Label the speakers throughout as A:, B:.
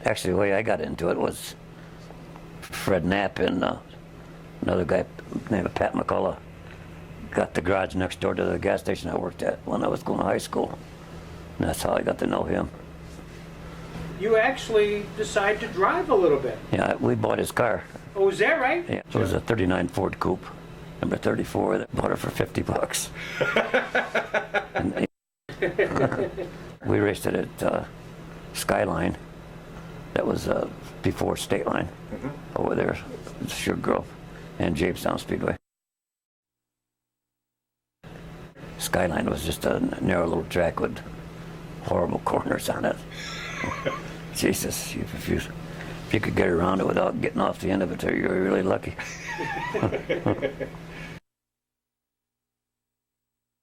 A: Actually, the way I got into it was Fred Knapp and another guy named Pat McCullough got the garage next door to the gas station I worked at when I was going to high school. And that's how I got to know him.
B: You actually decided to drive a little bit.
A: Yeah, we bought his car.
B: Oh, is that right?
A: Yeah, it was a '39 Ford Coupe, number 34. That bought it for $50. And we raced it at Skyline. That was before Stateline over there, Sugar Grove, and Jamestown Speedway. Skyline was just a narrow little track with horrible corners on it. Jesus, if you could get around it without getting off the end of it, you were really lucky.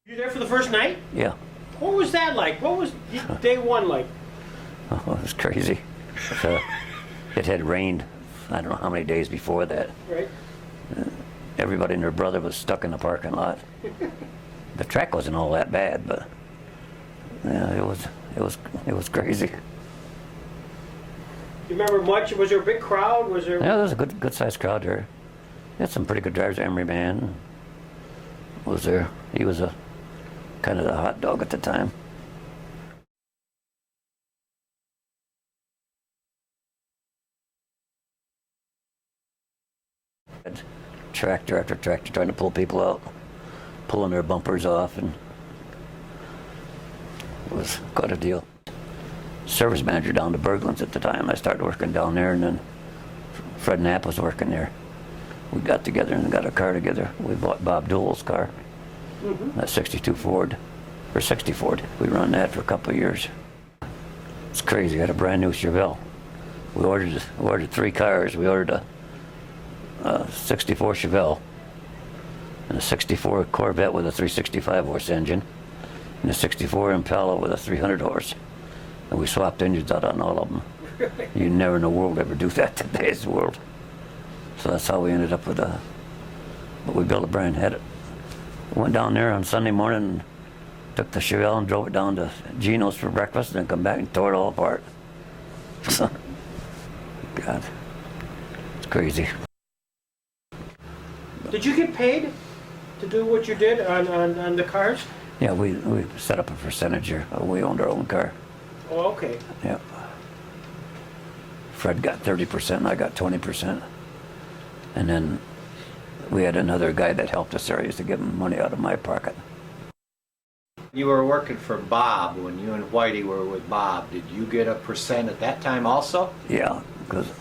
B: You there for the first night?
A: Yeah.
B: What was that like? What was day one like?
A: Oh, it was crazy. It had rained, I don't know how many days before that.
B: Right.
A: Everybody and their brother was stuck in the parking lot. The track wasn't all that bad, but yeah, it was crazy.
B: You remember much? Was there a big crowd? Was there?
A: Yeah, there was a good sized crowd there. We had some pretty good drivers. Emery Man was there. He was a kind of the hot dog at the time. Tractor after tractor trying to pull people out, pulling their bumpers off, and it was quite a deal. Service manager down to Berglund's at the time. I started working down there, and then Fred Knapp was working there. We got together and got a car together. We bought Bob Dool's car, that 62 Ford, or 60 Ford. We run that for a couple of years. It's crazy. I had a brand new Chevelle. We ordered 3 cars. We ordered a 64 Chevelle, and a 64 Corvette with a 365 horse engine, and a 64 Impala with a 300 horse. And we swapped engines out on all of them. You never in the world ever do that in today's world. So that's how we ended up with but we built a brand. Had it. Went down there on Sunday morning, took the Chevelle and drove it down to Gino's for breakfast, and then come back and tore it all apart. God, it's crazy.
B: Did you get paid to do what you did on the cars?
A: Yeah, we set up a percentage here. We owned our own car.
B: Oh, okay.
A: Yeah. Fred got 30%, and I got 20%. And then we had another guy that helped us there. I used to give him money out of my pocket.
C: You were working for Bob when you and Whitey were with Bob. Did you get a percent at that time also?
A: Yeah, because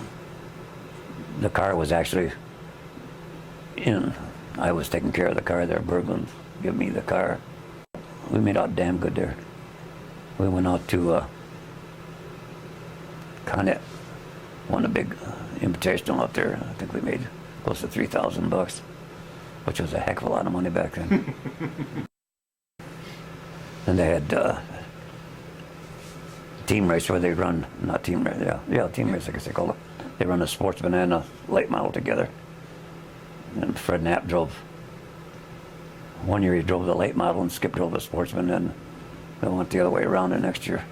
A: the car was actually I was taking care of the car there. Berglund gave me the car. We made out damn good there. We went out to Connet, won a big invitational out there. I think we made close to $3,000, which was a heck of a lot of money back then. Then they had team race where they run, not team race, yeah, team race, I guess they call it. They run a Sportsman and a late model together. And Fred Knapp drove. One year he drove the late model and Skip drove the Sportsman, and we went the other way around the next year.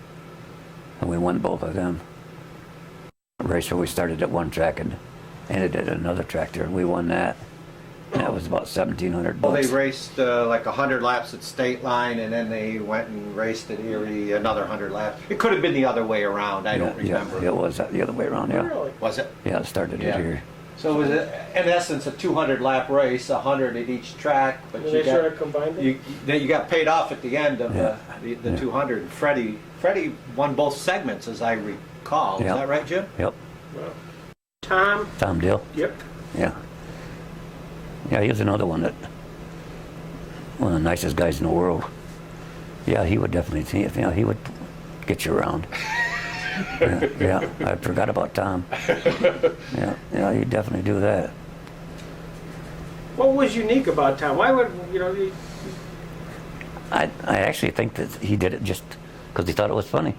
A: And we won both of them. A race where we started at one track and ended at another track there. We won that. And that was about $1,700.
C: Well, they raced like 100 laps at Stateline, and then they went and raced at Erie another 100 laps. It could have been the other way around. I don't remember.
A: Yeah, it was the other way around, yeah.
B: Really?
C: Was it?
A: Yeah, it started at Erie.
C: So it was, in essence, a 200-lap race, 100 at each track. But
B: And they sort of combined it?
C: You got paid off at the end of the 200. Freddie won both segments, as I recall. Is that right, Jim?
A: Yep.
B: Wow.
A: Tom Dill?
B: Yep.
A: Yeah. Yeah, he was another one of the nicest guys in the world. Yeah, he would definitely, he would get you around. Yeah, I forgot about Tom. Yeah, he'd definitely do that.
B: What was unique about Tom? Why would,
A: I actually think that he did it just because he thought it was funny.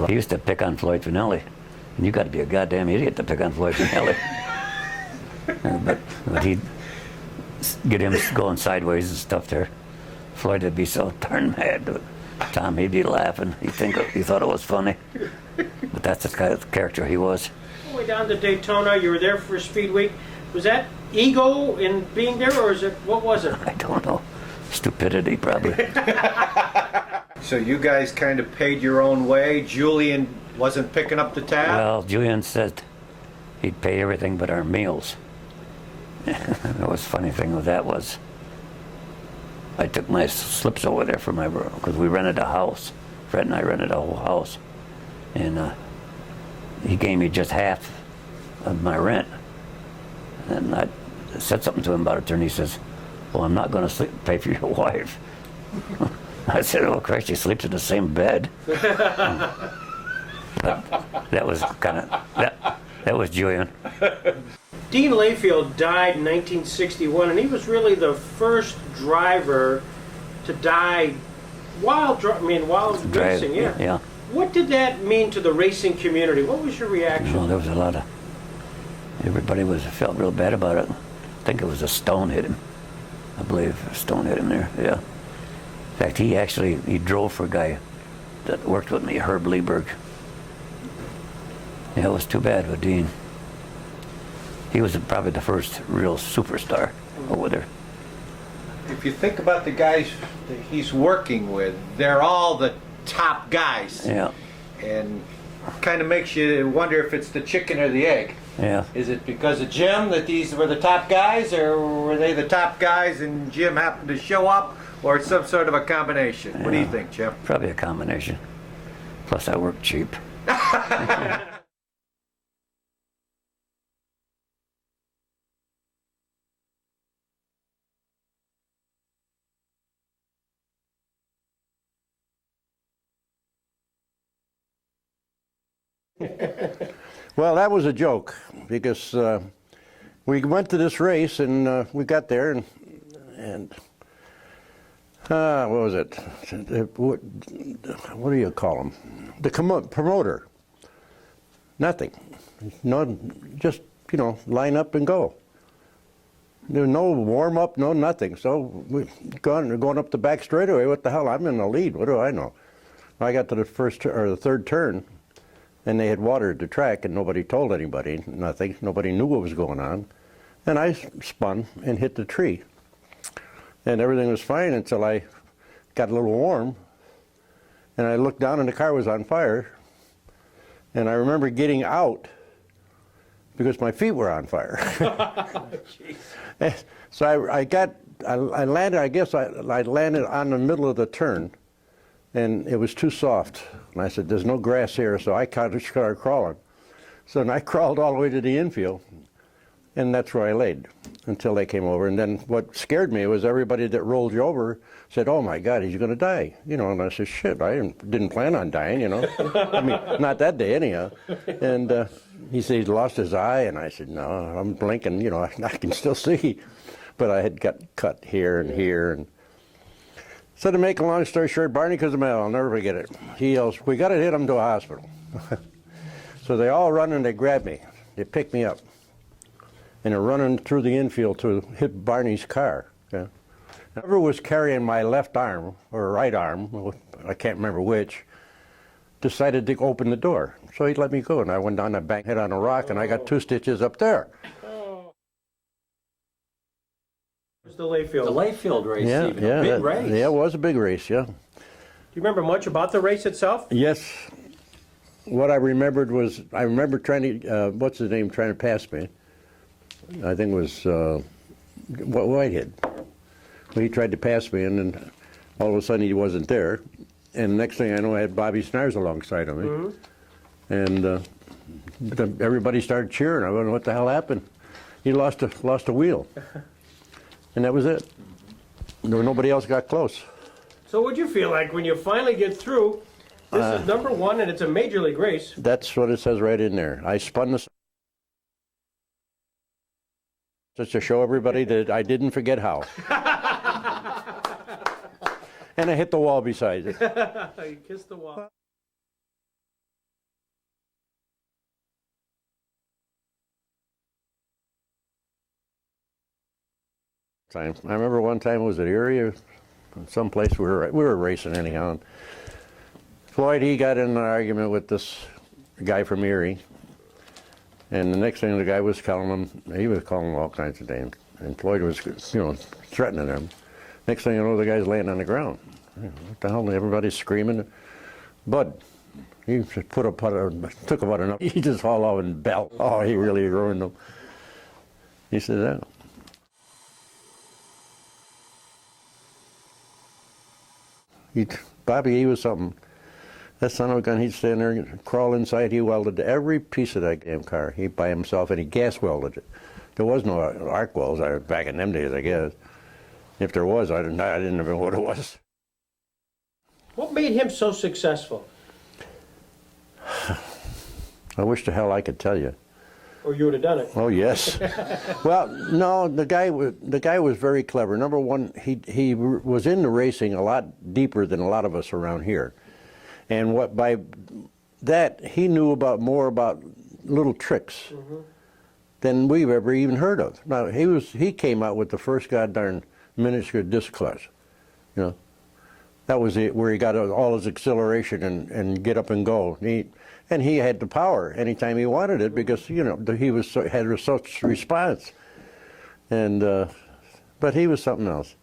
A: He used to pick on Floyd Finelli, and you got to be a goddamn idiot to pick on Floyd Finelli. But he'd get him going sideways and stuff there. Floyd would be so darn mad. Tom, he'd be laughing. He thought it was funny. But that's the kind of character he was.
B: All the way down to Daytona, you were there for Speed Week. Was that ego in being there, or what was it?
A: I don't know. Stupidity, probably.
C: So you guys kind of paid your own way. Julian wasn't picking up the tab?
A: Well, Julian said he'd pay everything but our meals. The was funny thing with that was I took my slips over there for my, because we rented a house. Fred and I rented a whole house. And he gave me just half of my rent. And I said something to him about it, and he says, well, I'm not going to pay for your wife. I said, oh, Christ, she sleeps in the same bed. That was kind of, that was Julian.
B: Dean Layfield died in 1961, and he was really the first driver to die while racing.
A: Yeah.
B: What did that mean to the racing community? What was your reaction?
A: Well, there was a lot of, everybody felt real bad about it. I think it was a stone hit him. I believe a stone hit him there, yeah. In fact, he drove for a guy that worked with me, Herb Lieberg. Yeah, it was too bad with Dean. He was probably the first real superstar over there.
C: If you think about the guys that he's working with, they're all the top guys.
A: Yeah.
C: And kind of makes you wonder if it's the chicken or the egg.
A: Yeah.
C: Is it because of Jim that these were the top guys, or were they the top guys and Jim happened to show up, or some sort of a combination? What do you think, Jim?
A: Probably a combination. Plus, I work cheap.
D: Well, that was a joke because we went to this race and we got there and what was it? What do you call him? The promoter. Nothing. No, just line up and go. There was no warm up, no nothing. So we going up the back straightaway. What the hell? I'm in the lead. What do I know? I got to the the third turn. And they had watered the track, and nobody told anybody, nothing. Nobody knew what was going on. And I spun and hit the tree. And everything was fine until I got a little warm. And I looked down, and the car was on fire. And I remember getting out because my feet were on fire. So I landed, I guess I landed on the middle of the turn. And it was too soft. And I said, there's no grass here, so I started crawling. So then I crawled all the way to the infield, and that's where I laid until they came over. And then what scared me was everybody that rolled you over said, oh my God, he's going to die. And I said, shit, I didn't plan on dying, I mean, not that day anyhow. And he said he'd lost his eye, and I said, no, I'm blinking, I can still see. But I had got cut here and here. And so to make a long story short, Barney Cozumel, I'll never forget it. He yells, we got to hit him to a hospital. So they all run and they grab me. They pick me up. And they're running through the infield to hit Barney's car. Okay? Whoever was carrying my left arm, or right arm, I can't remember which, decided to open the door. So he let me go, and I went down the bank, hit on a rock, and I got 2 stitches up there.
B: The Layfield.
E: The Layfield race,
D: Yeah,
E: even.
D: yeah,
E: A big race.
D: Yeah, it was a big race, yeah.
B: Do you remember much about the race itself?
D: Yes. What I remembered was, I remember trying to, what's his name, trying to pass me. I think it was Whitehead. Well, he tried to pass me, and then all of a sudden he wasn't there. And the next thing I know, I had Bobby Snars alongside of me. Mm-hmm. And everybody started cheering. I don't know what the hell happened. He lost a wheel. And that was it. Nobody else got close.
B: So what'd you feel like when you finally get through? This is number one, and it's a major league race.
D: That's what it says right in there. I spun the... Just to show everybody that I didn't forget how. And I hit the wall beside it.
B: You kissed the wall.
D: I remember one time, was it Erie? someplace we were racing anyhow. And Floyd, he got in an argument with this guy from Erie, and the next thing the guy was calling him, he was calling him all kinds of names, and Floyd was, you know, threatening him. Next thing you know, the guy's laying on the ground. What the hell? Everybody's screaming. Bud, he just took about enough. He just hauled off and belt. Oh, he really ruined him. He said, Bobby, he was something. That son of a gun, he'd stand there and crawl inside. He welded every piece of that damn car. He by himself, and he gas welded it. There was no arc welds back in them days, I guess. If there was, I didn't know what it was.
B: What made him so successful?
D: I wish the hell I could tell you.
B: Or you would have done it.
D: Oh yes. Well, no, the guy was very clever. Number one, he was into racing a lot deeper than a lot of us around here, and by that he knew more about little tricks than we've ever even heard of. Now he came out with the first goddamn miniature disc clutch, you know. That was it, where he got all his acceleration and get up and go. And he had the power anytime he wanted it because, you know, he had such response. And but he was something else.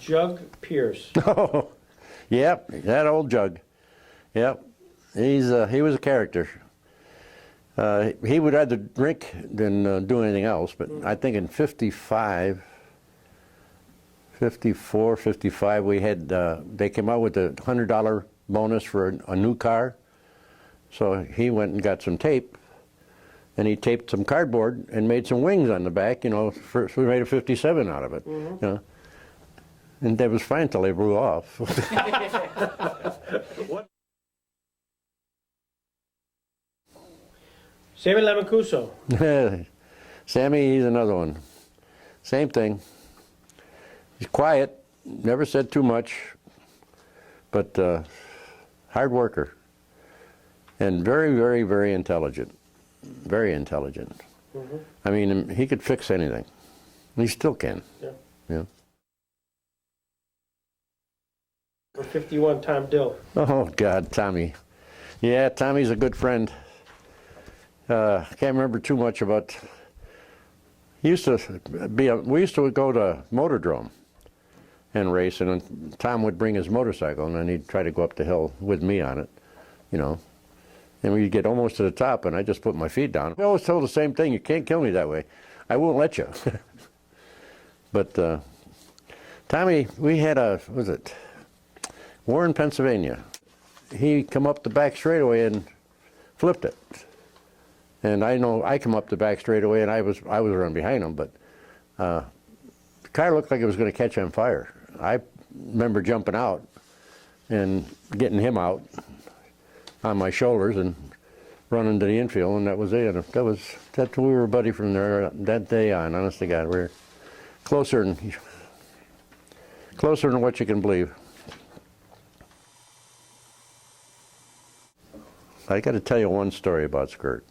B: Jug Pierce.
D: Oh, yep, that old Jug. Yep, he was a character. He would rather drink than do anything else. But I think in 54, 55, we had, they came out with a $100 bonus for a new car. So he went and got some tape, and he taped some cardboard and made some wings on the back, you know, so we made a 57 out of it, you know. And that was fine until they blew off.
B: Sammy Lemancuso.
D: Sammy, he's another one. Same thing. He's quiet, never said too much, but hard worker, and very, very, very intelligent. Very intelligent. I mean, he could fix anything. He still can.
B: Yeah.
D: Yeah.
B: For 51, Tom Dill.
D: Oh, God, Tommy. Yeah, Tommy's a good friend. Can't remember too much about. We used to go to Motordrome and race, and Tom would bring his motorcycle, and then he'd try to go up the hill with me on it, you know. And we'd get almost to the top, and I just put my feet down. I always told the same thing: you can't kill me that way. I won't let you. But Tommy, we had Warren, Pennsylvania. He come up the back straightaway and flipped it. And I know I come up the back straightaway, and I was running behind him, but the car looked like it was going to catch on fire. I remember jumping out and getting him out on my shoulders and running to the infield, and that was it. We were a buddy from there that day on. Honest to God, we were closer than what you can believe. I got to tell you one story about Skirt.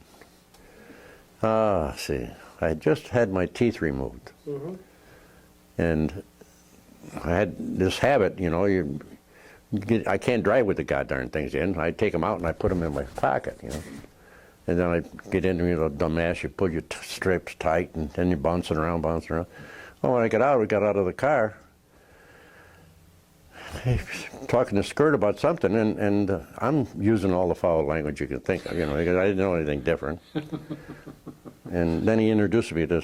D: See, I just had my teeth removed, and I had this habit, you know. I can't drive with the goddamn things in. I take them out and I put them in my pocket, you know. And then I get into me, little dumbass. You pull your strips tight, and then you're bouncing around. Well, when we got out of the car, talking to Skirt about something, and I'm using all the foul language you can think of, you know, because I didn't know anything different. And then he introduced me to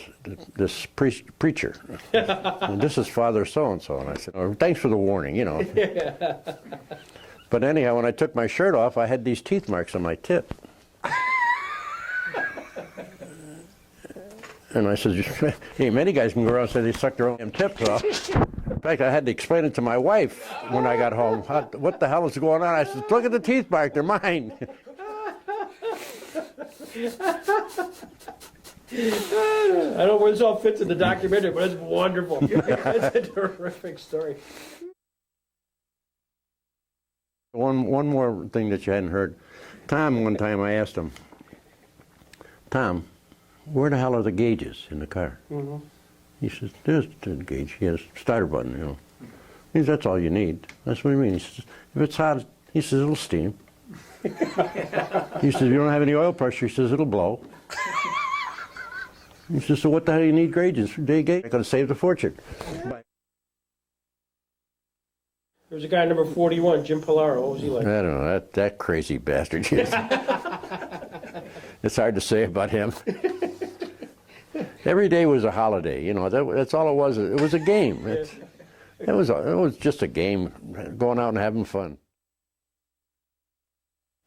D: this preacher. And this is Father so-and-so. And I said, oh, thanks for the warning, you know. But anyhow, when I took my shirt off, I had these teeth marks on my tip. And I said, hey, many guys can go around and say they suck their own tips off. In fact, I had to explain it to my wife when I got home. What the hell is going on? I said, look at the teeth mark, they're mine.
B: I don't know where this all fits in the documentary, but it's wonderful. It's a terrific story.
D: One more thing that you hadn't heard. Tom, one time I asked him, Tom, where the hell are the gauges in the car? He says, there's the gauge. He has a starter button, you know. He says, that's all you need. That's what I mean. He says, if it's hot, he says, it'll steam. He says, you don't have any oil pressure. He says, it'll blow. He says, so what the hell do you need gauges? They're going to save the fortune.
B: There's a guy number 41, Jim Pallaro. What was he like?
D: I don't know, that crazy bastard. It's hard to say about him. Every day was a holiday, you know. That's all it was. It was a game. It was just a game, going out and having fun.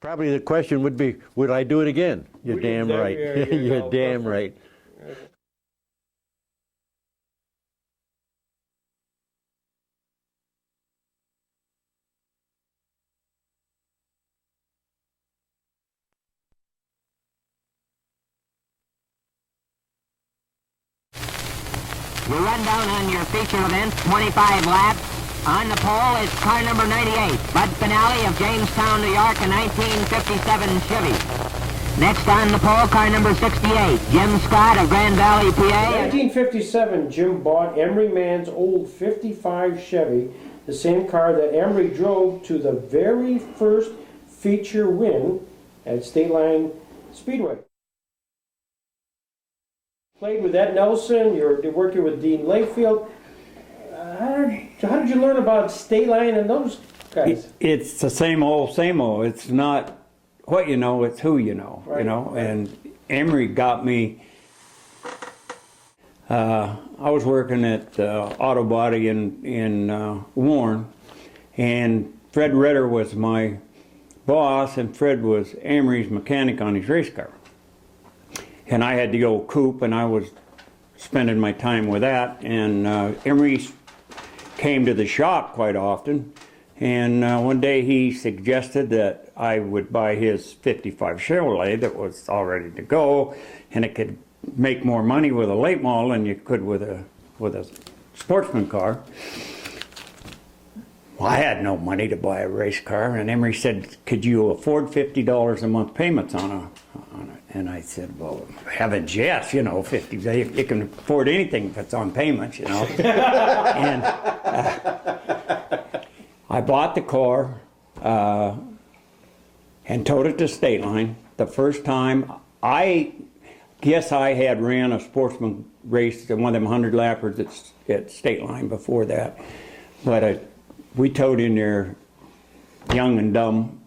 D: Probably the question would be, would I do it again? You're damn right. You're damn right.
E: The rundown on your feature event, 25 laps. On the pole is car number 98, Bud Finale of Jamestown, New York, a 1957 Chevy. Next on the pole, car number 68, Jim Scott of Grand Valley, PA.
B: In 1957, Jim bought Emery Mann's old 55 Chevy, the same car that Emery drove to the very first feature win at Stateline Speedway. Played with Ed Nelson, you're working with Dean Layfield. How did you learn about Stateline and those guys?
F: It's the same old, same old. It's not what you know, it's who you know,
B: Right,
F: you know.
B: right.
F: And Emery got me, I was working at Auto Body in Warren, and Fred Ritter was my boss, and Fred was Emery's mechanic on his race car. And I had to go coop, and I was spending my time with that. And Emery came to the shop quite often. And one day he suggested that I would buy his 55 Chevrolet that was all ready to go, and it could make more money with a late model than you could with a sportsman car. Well, I had no money to buy a race car, and Emery said, "Could you afford $50 a month payments on it?" And I said, "Well, heavens, yes, you know, 50. You can afford anything if it's on payments, you know." And I bought the car and towed it to Stateline. The first time, I guess I had ran a sportsman race, one of them 100 lappers at Stateline before that, but we towed in there young and dumb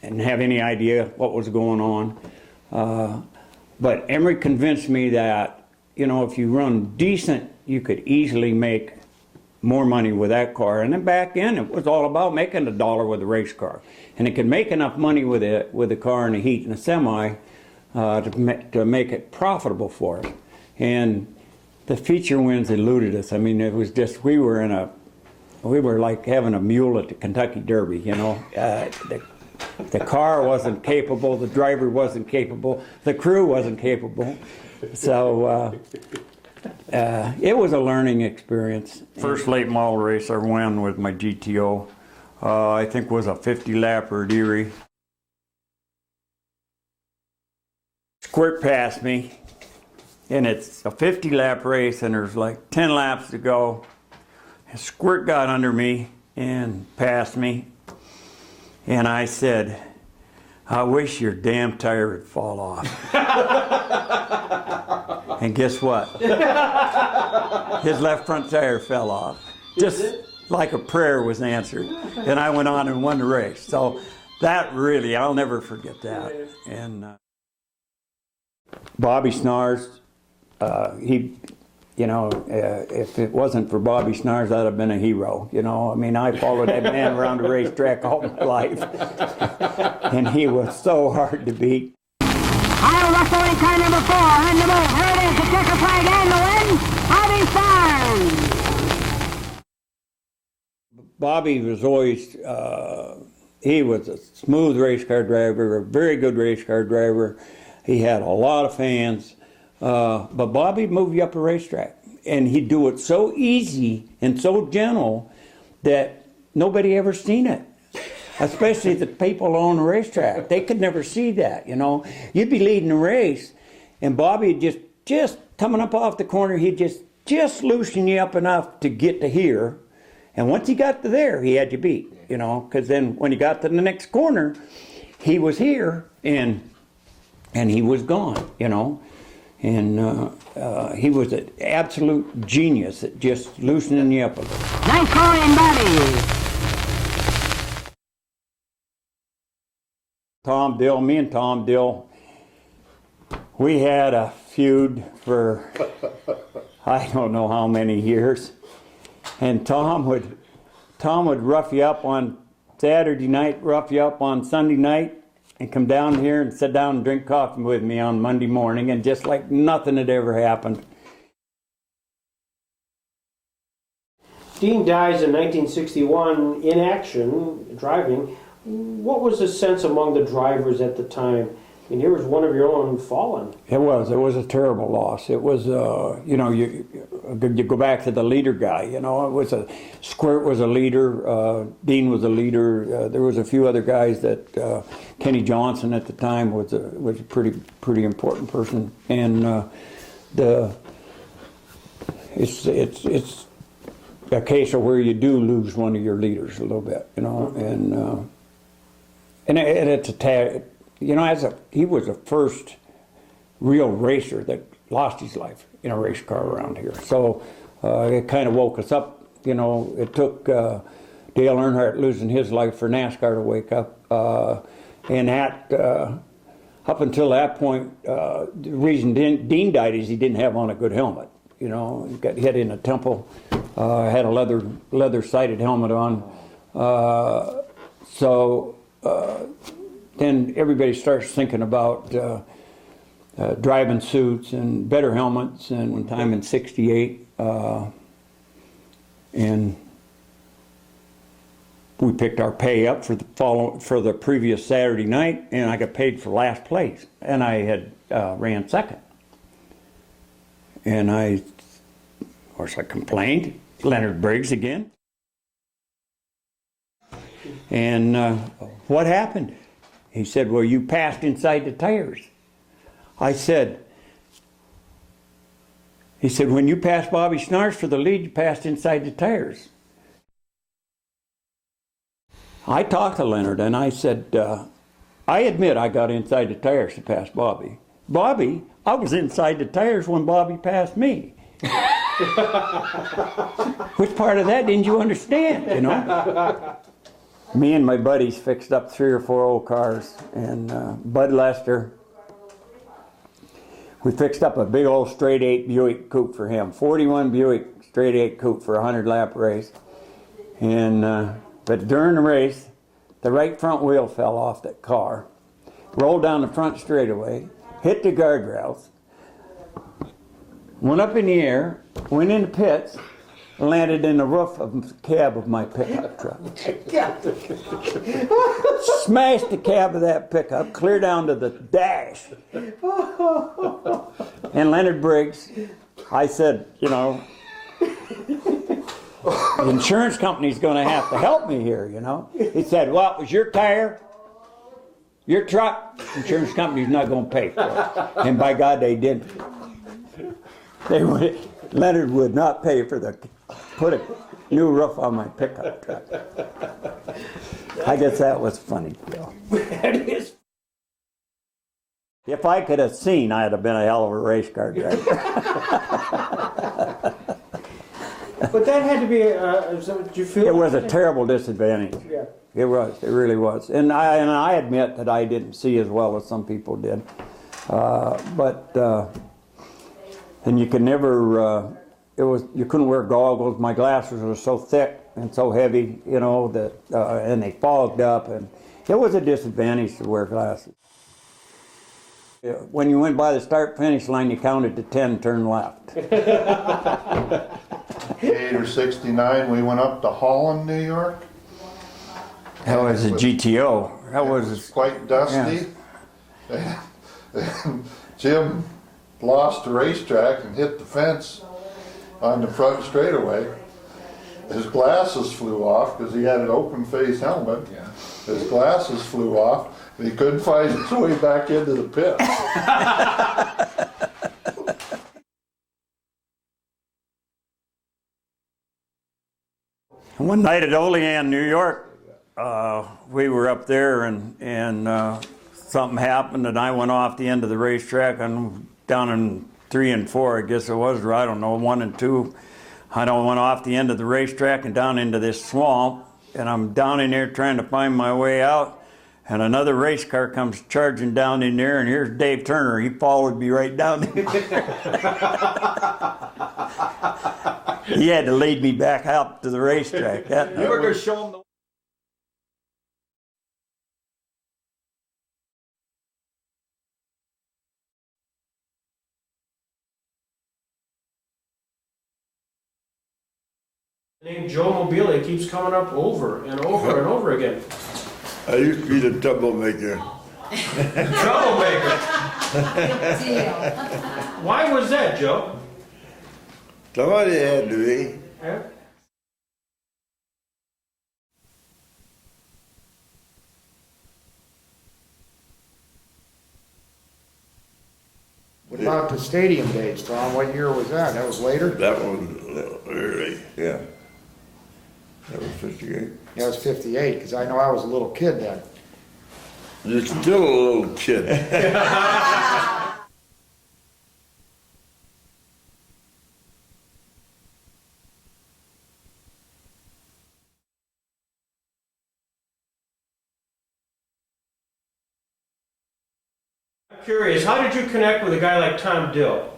F: and didn't have any idea what was going on. But Emery convinced me that, you know, if you run decent, you could easily make more money with that car. And then back then, it was all about making $1 with a race car. And it could make enough money with a car and a heat and a semi to make it profitable for us. And the feature wins eluded us. I mean, it was just, we were like having a mule at the Kentucky Derby, you know. The car wasn't capable, the driver wasn't capable, the crew wasn't capable. So it was a learning experience. First late model race I won with my GTO, I think was a 50 lapper at Erie. Squirt passed me, and it's a 50 lap race, and there's like 10 laps to go. And Squirt got under me and passed me. And I said, "I wish your damn tire would fall off." And guess what? His left front tire fell off. Just like a prayer was answered. And I went on and won the race. So that really, I'll never forget that. And Bobby Snars, you know, if it wasn't for Bobby Snars, I'd have been a hero, you know. I mean, I followed that man around the racetrack all my life. And he was so hard to beat.
E: I'll rush only car number 4 on the move. Here it is, the checker flag and the win. Bobby Stars.
F: Bobby was always, he was a smooth race car driver, a very good race car driver. He had a lot of fans. But Bobby moved you up a racetrack, and he'd do it so easy and so gentle that nobody ever seen it. Especially the people on the racetrack. They could never see that, you know. You'd be leading the race, and Bobby just coming up off the corner, he'd just just loosen you up enough to get to here. And once he got to there, he had you beat, you know, because then when he got to the next corner, he was here and he was gone, you know. And he was an absolute genius at just loosening you up a little.
E: Nice scoring, Bobby.
F: Tom Dill, me and Tom Dill, we had a feud for I don't know how many years. And Tom would rough you up on Saturday night, rough you up on Sunday night, and come down here and sit down and drink coffee with me on Monday morning, and just like nothing had ever happened.
B: Dean dies in 1961 in action, driving. What was the sense among the drivers at the time? I mean, here was one of your own fallen.
F: It was a terrible loss. It was, you know, you go back to the leader guy, you know, Squirt was a leader, Dean was a leader, there was a few other guys that, Kenny Johnson at the time was a pretty important person. And it's a case of where you do lose one of your leaders a little bit, you know, and it's you know, he was the first real racer that lost his life in a race car around here. So it kind of woke us up. You know, it took Dale Earnhardt losing his life for NASCAR to wake up. And that, up until that point, the reason Dean died is he didn't have on a good helmet. You know, he got hit in the temple, had a leather-sided helmet on. Then everybody starts thinking about driving suits and better helmets. And one time in '68, and we picked our pay up for the previous Saturday night, and I got paid for last place, and I had ran second. And of course, I complained. Leonard Briggs again. And what happened? He said, well, you passed inside the tires. He said, when you passed Bobby Snarsh for the lead, you passed inside the tires. I talked to Leonard and I said, I admit I got inside the tires to pass Bobby. Bobby, I was inside the tires when Bobby passed me. Which part of that didn't you understand, you know? Me and my buddies fixed up 3 or 4 old cars, and Bud Lester, we fixed up a big old straight 8 Buick coupe for him, 41 Buick straight 8 coupe for a 100-lap race. And but during the race, the right front wheel fell off that car, rolled down the front straightaway, hit the guardrails, went up in the air, went into pits, landed in the roof of the cab of my pickup truck. Smashed the cab of that pickup clear down to the dash. And Leonard Briggs, I said, you know, the insurance company's going to have to help me here, you know. He said, well, it was your tire, your truck, insurance company's not going to pay for it. And by God, they didn't. Leonard would not pay for put a new roof on my pickup truck. I guess that was funny, Bill. If I could have seen, I'd have been a hell of a race car driver.
B: But that had to be, did you feel?
F: It was a terrible disadvantage.
B: Yeah.
F: It was, it really was. And I admit that I didn't see as well as some people did. And you could never, you couldn't wear goggles. My glasses were so thick and so heavy, you know, that, and they fogged up, and it was a disadvantage to wear glasses. When you went by the start-finish line, you counted to 10, turn left.
G: 68 or 69, we went up to Holland, New York.
F: That was a GTO. That was
G: quite dusty.
F: Yeah.
G: And Jim lost the racetrack and hit the fence on the front straightaway. His glasses flew off because he had an open face helmet. Yeah. His glasses flew off and he couldn't find his way back into the pit.
F: One night at Olean, New York, we were up there and something happened and I went off the end of the racetrack and down in 3 and 4, I guess it was, or I don't know, 1 and 2. I went off the end of the racetrack and down into this swamp, and I'm down in there trying to find my way out, and another race car comes charging down in there, and here's Dave Turner. He followed me right down there. He had to lead me back out to the racetrack.
C: You were going to show him the...
B: The name Joe Mobilia keeps coming up over and over and over again.
H: I used to be the troublemaker.
B: Troublemaker. Why was that, Joe?
H: Somebody had to be.
B: Yeah.
I: What about the stadium days, Tom? What year was that? That was later?
H: That was early, yeah. That was 58.
I: That was 58, because I know I was a little kid then.
H: You're still a little kid.
B: I'm curious, how did you connect with a guy like Tom Dill?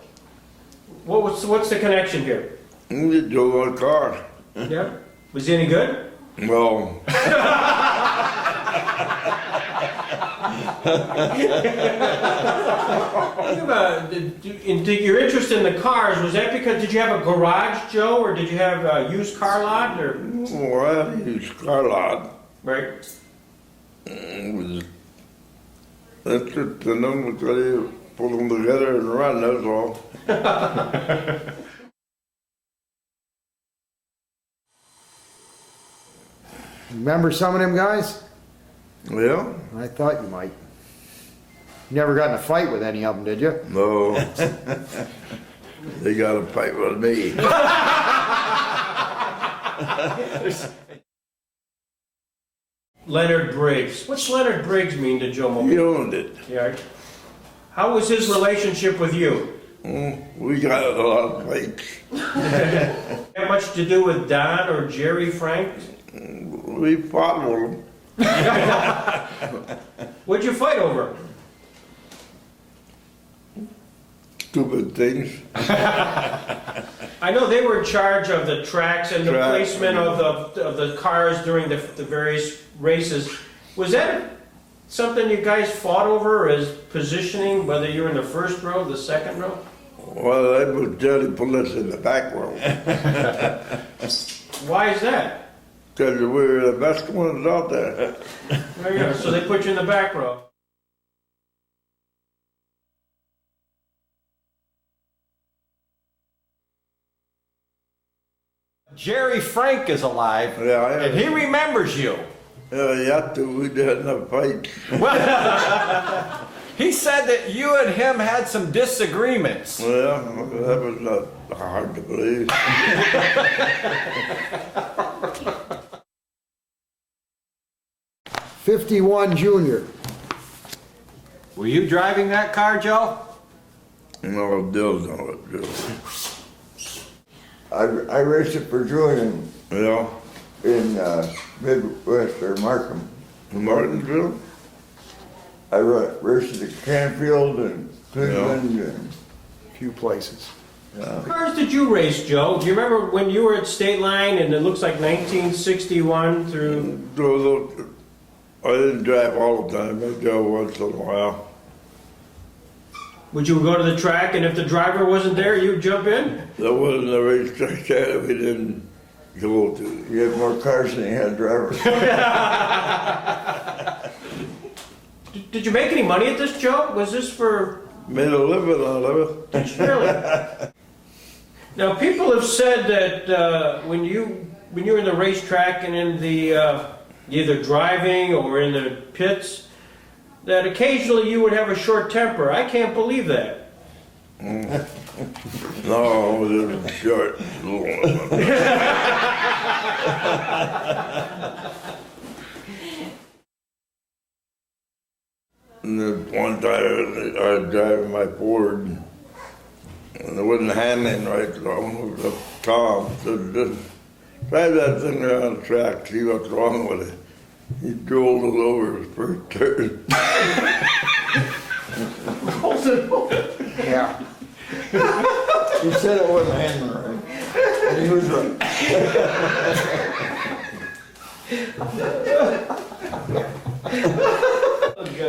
B: What's the connection here?
H: We drove a car.
B: Yeah. Was he any good?
H: Well,
B: Your interest in the cars, was that because, did you have a garage, Joe, or did you have a used car lot? Or?
H: well, I used car lot.
B: Right.
H: It was interesting in them because you put them together and run, that's all.
I: Remember some of them guys?
H: Yeah?
I: I thought you might. You never got in a fight with any of them, did you?
H: No. They got to fight with me.
B: Leonard Briggs. What's Leonard Briggs mean to Joe Mobilia?
H: He owned it.
B: Yeah. How was his relationship with you?
H: We got a lot of fights.
B: Have much to do with Don or Jerry Frank?
H: We fought with them.
B: What'd you fight over?
H: Stupid things.
B: I know they were in charge of the tracks and the
H: Track.
B: placement of the cars during the various races. Was that something you guys fought over as positioning, whether you were in the first row, the second row?
H: Well, that was Jerry put us in the back row.
B: Why is that?
H: Because we were the best ones out there.
B: There you go. So they put you in the back row.
C: Jerry Frank is alive,
H: Yeah,
C: and he remembers you.
H: Yeah, we did enough fights.
C: Well, he said that you and him had some disagreements.
H: Well, that was not hard to believe.
I: 51 Junior.
C: Were you driving that car, Joe?
H: No, Bill's on it, Bill.
J: I raced it for Julian
H: Yeah,
J: in Midwest or Markham.
H: Martinsville?
J: I raced it at Canfield and Cleveland and
I: A few places.
B: What cars did you race, Joe? Do you remember when you were at Stateline and it looks like 1961 through...
H: I didn't drive all the time, I drove once in a while.
B: Would you go to the track and if the driver wasn't there, you'd jump in?
H: There wasn't a racetrack that we didn't go to.
J: you had more cars than you had drivers.
B: Did you make any money at this, Joe? Was this for...
H: Made a living out of it.
B: Really? Now, people have said that when you were in the racetrack and in the either driving or in the pits, that occasionally you would have a short temper. I can't believe that.
H: No, it was short. And then one time I was driving my Ford, and it wasn't handling right, so I moved up Tom, said, just drive that thing around the track, see what's wrong with it. He drove it over his first turn.
I: Yeah. He said it wasn't handling right. And he was right.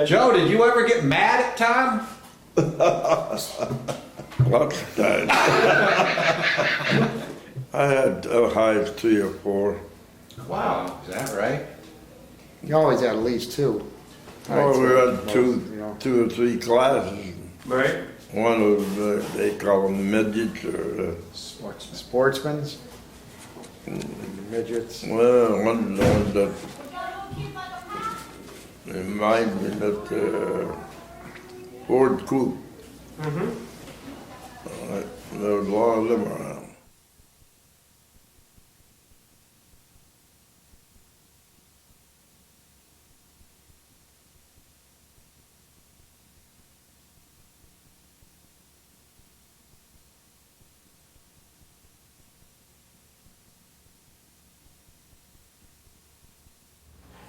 C: Joe, did you ever get mad at Tom?
H: Lots of times. I had highs 3 or 4.
C: Wow, is that right?
I: You always had at least 2.
H: Well, we had
I: Most,
H: two,
I: you know.
H: 2 or 3 classes.
B: Right.
H: One was, they call them midgets, or,
I: Sportsmen's, midgets.
H: well, one that reminded me that Ford Coupe. There was a lot of them around.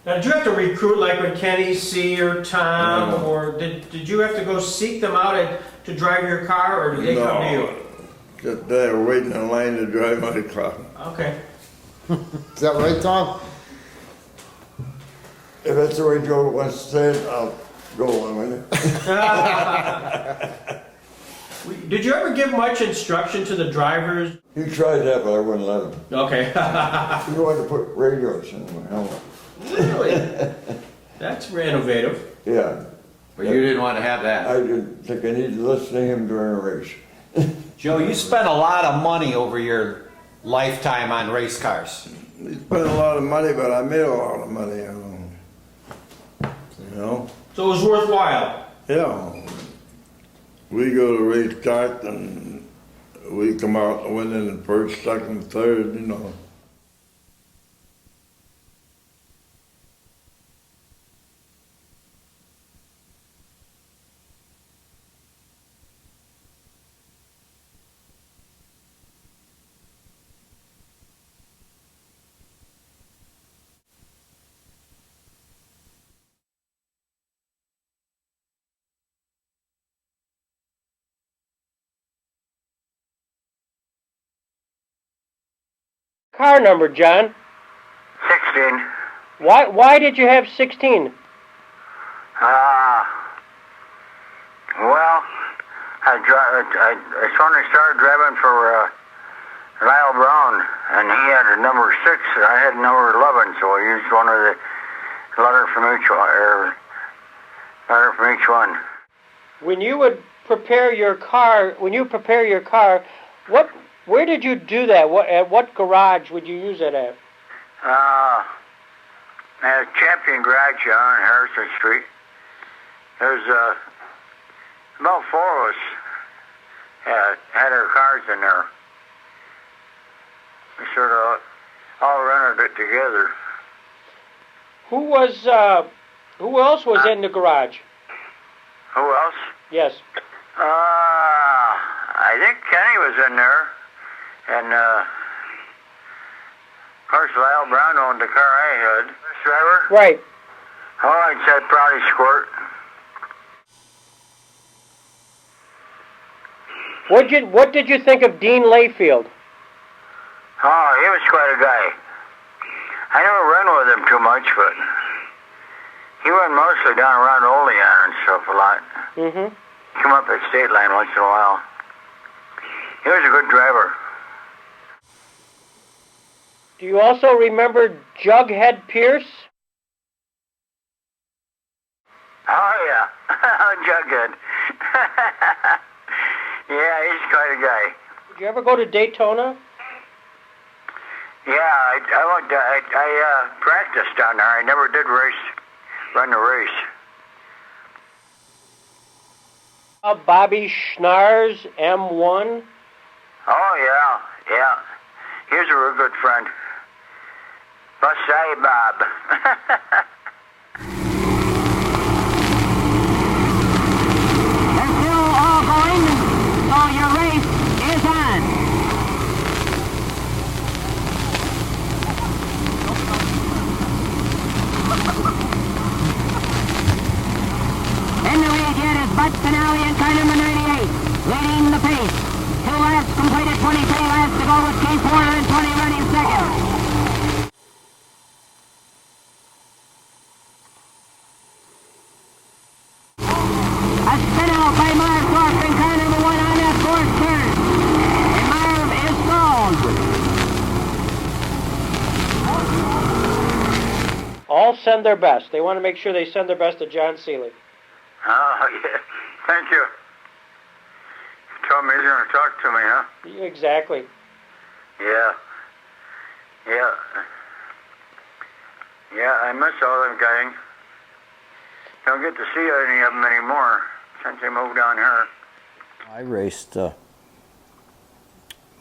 B: Now, did you have to recruit like when Kenny, C, or Tom, or did you have to go seek them out to drive your car, or did they come to you?
H: Just there waiting in line to drive my car.
B: Okay.
I: Is that right, Tom?
J: If that's the way Joe wants to say it, I'll go along with it.
B: Did you ever give much instruction to the drivers?
J: He tried that, but I wouldn't let him.
B: Okay.
J: He wanted to put radios in my helmet.
B: Really? That's innovative.
J: Yeah.
C: But you didn't want to have that.
J: I didn't think I needed to listen to him during a race.
C: Joe, you spent a lot of money over your lifetime on race cars.
H: We spent a lot of money, but I made a lot of money. You know?
B: So it was worthwhile.
H: Yeah. We go to racetrack and we come out winning in first, second, third, you know.
B: Car number, John.
E: 16.
B: Why did you have 16?
E: Well, it's when I started driving for Lyle Brown, and he had a number 6, and I had number 11, so I used one of the letter from each one, or letter from each one.
B: When you would prepare your car, where did you do that? At what garage would you use it at?
E: At Champion Garage on Harrison Street. There's about 4 of us had our cars in there. We sort of all rented it together.
B: Who else was in the garage?
E: Who else?
B: Yes.
E: I think Kenny was in there. And, of course, Lyle Brown owned the car I had. Driver?
B: Right.
E: Oh, I'd say probably Squirt.
B: What did you think of Dean Layfield?
E: Oh, he was quite a guy. I never ran with him too much, but he went mostly down around Olean and stuff a lot.
B: Mm-hmm.
E: Come up at Stateline once in a while. He was a good driver.
B: Do you also remember Jughead Pierce?
E: Oh, yeah. Jughead. Yeah, he's quite a guy.
B: Did you ever go to Daytona?
E: Yeah, I practiced down there. I never did run the race.
B: Bobby Schnarr's M1?
E: Oh, yeah. He was a real good friend. Busti, Bob. They're still all going, so your race is on. In the lead yet is Busti N.Y in car number 98, leading the pace. 2 laps completed, 23 laps to go with Keith Warner and 20 running second. A spin out by Marv Thorpe in car number 1 on that fourth turn. And Marv is stalled.
B: All send their best. They want to make sure they send their best to John Seeley.
J: Oh, yeah. Thank you. You told me you're going to talk to me, huh?
B: Exactly.
J: Yeah. Yeah. Yeah, I miss all them gang. Don't get to see any of them anymore since they moved on here.
K: I raced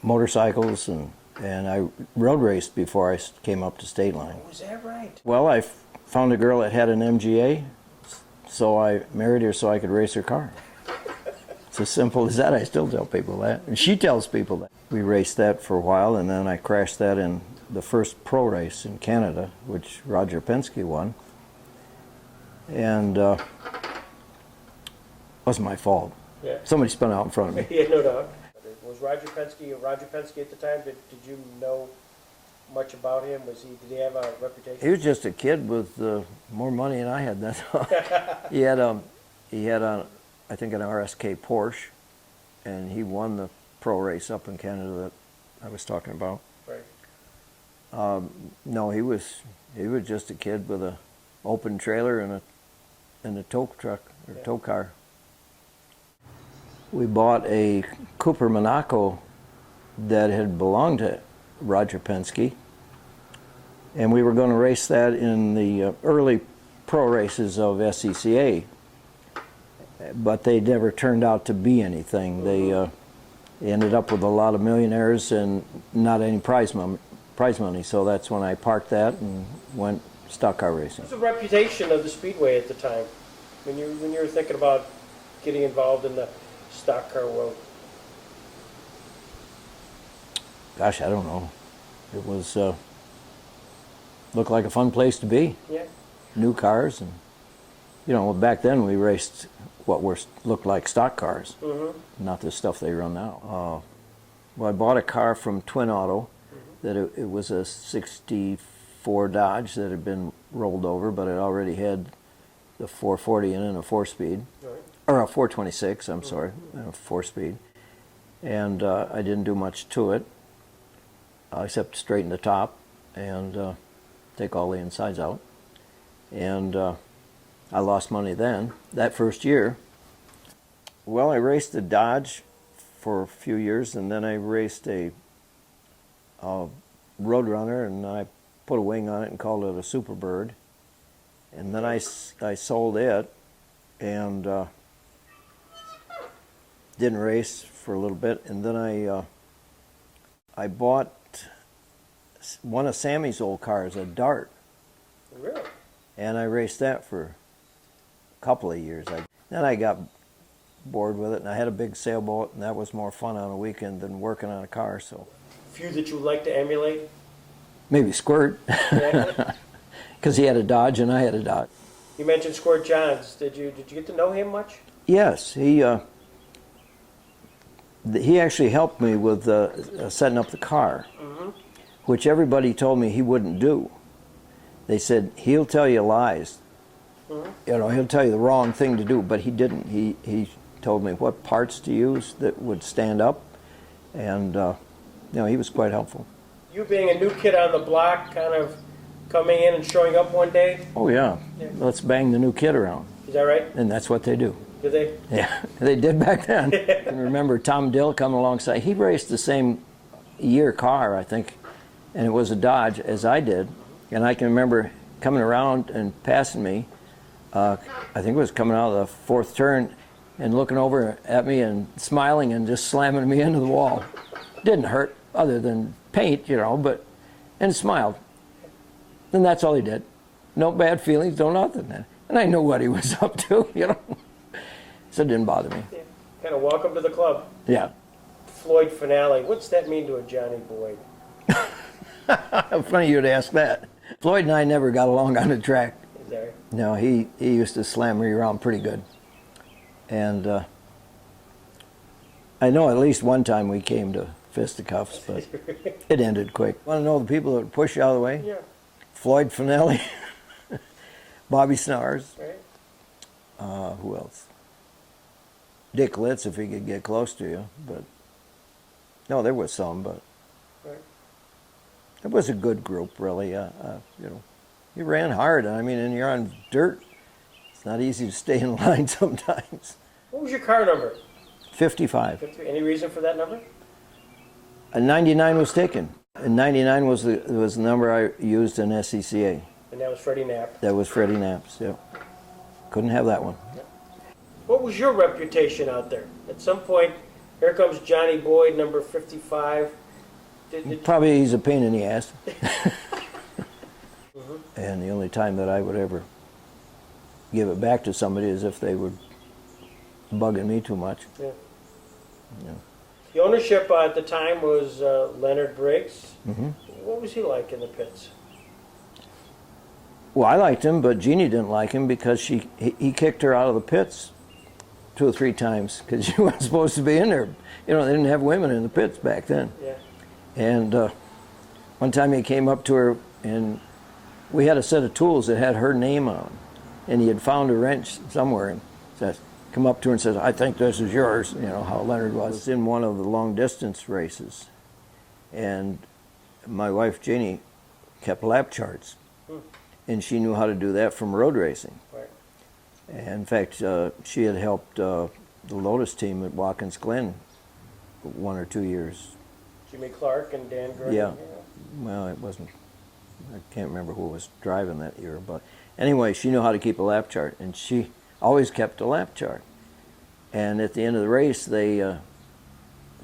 K: motorcycles and I road raced before I came up to Stateline.
B: Oh, is that right?
K: Well, I found a girl that had an MGA, so I married her so I could race her car. It's as simple as that. I still tell people that. And she tells people that. We raced that for a while, and then I crashed that in the first pro race in Canada, which Roger Penske won. And wasn't my fault.
B: Yeah.
K: Somebody spun out in front of me.
B: Yeah, no doubt. Was Roger Penske at the time? Did you know much about him? Did he have a reputation?
K: He was just a kid with more money than I had. That's all. He had I think an RSK Porsche, and he won the pro race up in Canada that I was talking about.
B: Right.
K: No, he was just a kid with a open trailer and a tow truck or tow car. We bought a Cooper Monaco that had belonged to Roger Penske, and we were going to race that in the early pro races of SCCA, but they never turned out to be anything. They ended up with a lot of millionaires and not any prize money, so that's when I parked that and went stock car racing.
B: What was the reputation of the Speedway at the time when you were thinking about getting involved in the stock car world?
K: Gosh, I don't know. It was looked like a fun place to be.
B: Yeah.
K: New cars, and back then we raced what looked like stock cars, not the stuff they run now. Well, I bought a car from Twin Auto. That it was a '64 Dodge that had been rolled over, but it already had the 440 in it and a 4-speed, or a 426. I'm sorry, a 4-speed, and I didn't do much to it except straighten the top and take all the insides out. And I lost money then. That first year, well, I raced a Dodge for a few years, and then I raced a Roadrunner, and I put a wing on it and called it a Superbird. And then I sold it and didn't race for a little bit. And then I bought one of Sammy's old cars, a Dart.
B: Really?
K: And I raced that for a couple of years. Then I got bored with it, and I had a big sailboat, and that was more fun on a weekend than working on a car. So,
B: Few that you like to emulate?
K: maybe Squirt, because he had a Dodge and I had a Dodge.
B: You mentioned Squirt Johns. Did you get to know him much?
K: Yes, he actually helped me with setting up the car, which everybody told me he wouldn't do. They said, he'll tell you lies. He'll tell you the wrong thing to do, but he didn't. He told me what parts to use that would stand up, and he was quite helpful.
B: You being a new kid on the block, kind of coming in and showing up one day?
K: Oh yeah, let's bang the new kid around.
B: Is that right?
K: And that's what they do.
B: Did they?
K: Yeah, they did back then. I can remember Tom Dill coming alongside. He raced the same year car, I think, and it was a Dodge as I did. And I can remember coming around and passing me. I think it was coming out of the fourth turn and looking over at me and smiling and just slamming me into the wall. Didn't hurt other than paint, and smiled. And that's all he did. No bad feelings, no nothing. And I knew what he was up to, you know. So it didn't bother me.
B: Yeah. Kind of welcome to the club.
K: Yeah.
B: Floyd finale. What's that mean to a Johnny Boyd?
K: Funny you'd ask that. Floyd and I never got along on the track.
B: Is that right?
K: No, he used to slam me around pretty good. And I know at least one time we came to fisticuffs, but it ended quick. Want to know the people that would push you out of the way?
B: Yeah.
K: Floyd Finelli, Bobby Snars.
B: Right.
K: Who else? Dick Litz, if he could get close to you, but no, there was some, but
B: Right.
K: it was a good group, really. You know, you ran hard. I mean, and you're on dirt. It's not easy to stay in line sometimes.
B: What was your car number?
K: 55.
B: 50. Any reason for that number?
K: 99 was taken. And 99 was the number I used in SCCA.
B: And that was Freddie Knapp.
K: That was Freddie Knapp's, yeah. Couldn't have that one.
B: What was your reputation out there? At some point, here comes Johnny Boyd, number 55.
K: Probably he's a pain in the ass. And the only time that I would ever give it back to somebody is if they were bugging me too much.
B: Yeah.
K: Yeah.
B: The ownership at the time was Leonard Briggs.
K: Mm-hmm.
B: What was he like in the pits?
K: Well, I liked him, but Jeannie didn't like him because he kicked her out of the pits 2 or 3 times because she wasn't supposed to be in there. You know, they didn't have women in the pits back then.
B: Yeah.
K: And one time he came up to her, and we had a set of tools that had her name on them. And he had found a wrench somewhere and says, come up to her and says, I think this is yours. You know, how Leonard was in one of the long distance races. And my wife, Jeannie, kept lap charts. And she knew how to do that from road racing.
B: Right.
K: And in fact, she had helped the Lotus team at Watkins Glen 1 or 2 years.
B: Jimmy Clark and Dan Gurney.
K: Yeah. Well, it wasn't, I can't remember who was driving that year. But anyway, she knew how to keep a lap chart. And she always kept a lap chart. And at the end of the race, they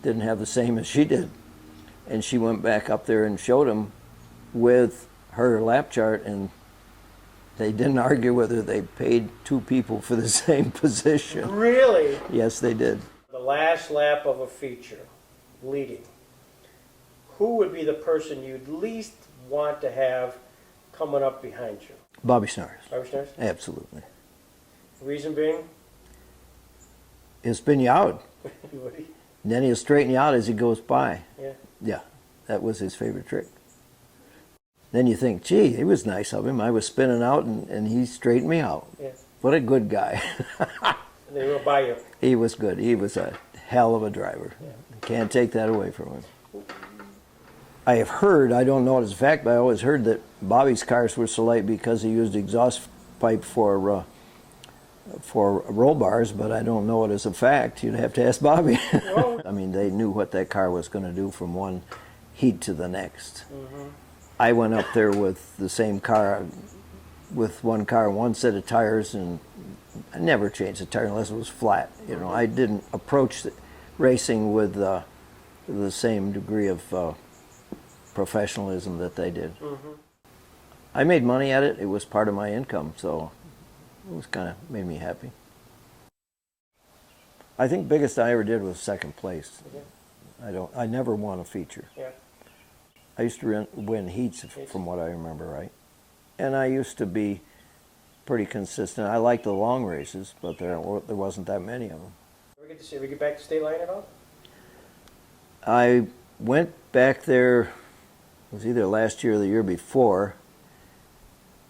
K: didn't have the same as she did. And she went back up there and showed them with her lap chart, and they didn't argue whether they paid 2 people for the same position.
B: Really?
K: Yes, they did.
B: The last lap of a feature, leading. Who would be the person you'd least want to have coming up behind you?
K: Bobby Snars.
B: Bobby Snars?
K: Absolutely.
B: Reason being?
K: He'll spin you out.
B: Would he?
K: And then he'll straighten you out as he goes by.
B: Yeah.
K: Yeah, that was his favorite trick. Then you think, gee, it was nice of him. I was spinning out and he straightened me out.
B: Yeah.
K: What a good guy.
B: And they were by you.
K: He was good. He was a hell of a driver.
B: Yeah.
K: Can't take that away from him. I have heard, I don't know it as a fact, but I always heard that Bobby's cars were so light because he used exhaust pipe for roll bars, but I don't know it as a fact. You'd have to ask Bobby.
B: Well,
K: I mean, they knew what that car was going to do from one heat to the next.
B: mm-hmm.
K: I went up there with the same car, with one car, one set of tires, and I never changed the tire unless it was flat. You know, I didn't approach racing with the same degree of professionalism that they did.
B: Mm-hmm.
K: I made money at it. It was part of my income, so it was kind of made me happy. I think biggest I ever did was second place.
B: Okay.
K: I never won a feature.
B: Yeah.
K: I used to win heats from what I remember, right? And I used to be pretty consistent. I liked the long races, but there wasn't that many of them.
B: Ever get back to Stateline at all?
K: I went back there, it was either last year or the year before,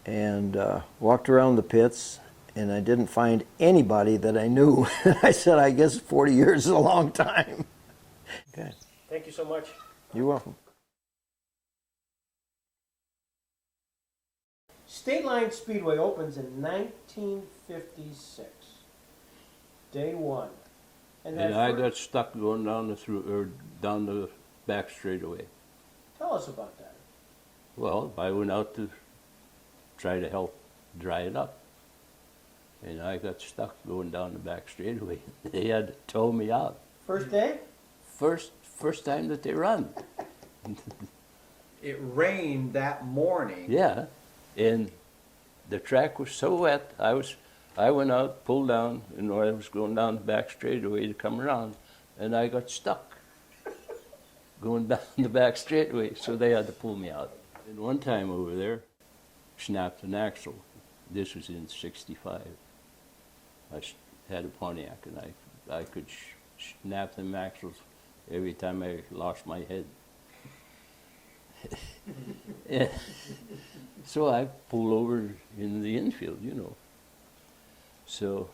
K: and walked around the pits, and I didn't find anybody that I knew. I said, I guess 40 years is a long time. Okay.
B: Thank you so much.
K: You're welcome.
B: Stateline Speedway opens in 1956. Day 1.
L: And I got stuck going down the back straightaway.
B: Tell us about that.
L: Well, I went out to try to help dry it up. And I got stuck going down the back straightaway. They had to tow me out.
B: First day?
L: First time that they run.
C: It rained that morning.
L: Yeah. And the track was so wet, I went out, pulled down, and I was going down the back straightaway to come around, and I got stuck going down the back straightaway, so they had to pull me out. And one time over there, snapped an axle. This was in '65. I had a Pontiac, and I could snap them axles every time I lost my head. Yeah. So I pulled over in the infield, you know. So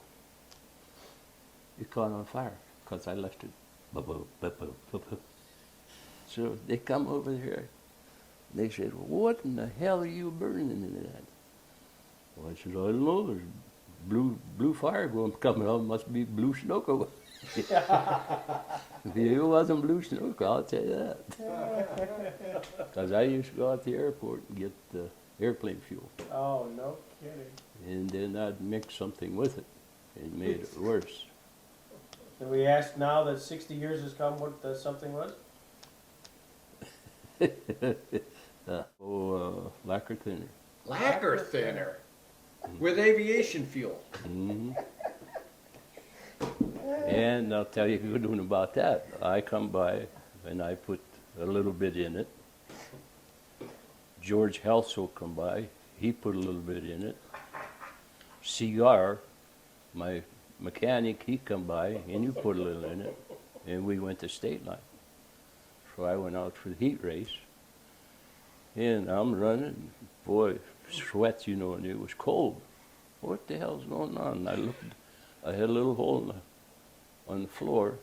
L: it caught on fire because I left it. So they come over here. They said, "What in the hell are you burning in that?" Well, I said, "I don't know. There's blue fire coming out. Must be blue smoke." If it wasn't blue smoke, I'll tell you that. Because I used to go out to the airport and get airplane fuel.
B: Oh, no kidding.
L: And then I'd mix something with it. It made it worse.
B: Can we ask now that 60 years has come what the something was?
L: Lacquer thinner.
I: Lacquer thinner with aviation fuel.
L: Mm-hmm. And I'll tell you a good one about that. I come by and I put a little bit in it. George Helso come by, he put a little bit in it. Cigar, my mechanic, he come by and he put a little in it. And we went to Stateline. So I went out for the heat race. And I'm running, boy, sweat, you know, and it was cold. What the hell's going on? And I looked, I had a little hole on the floor,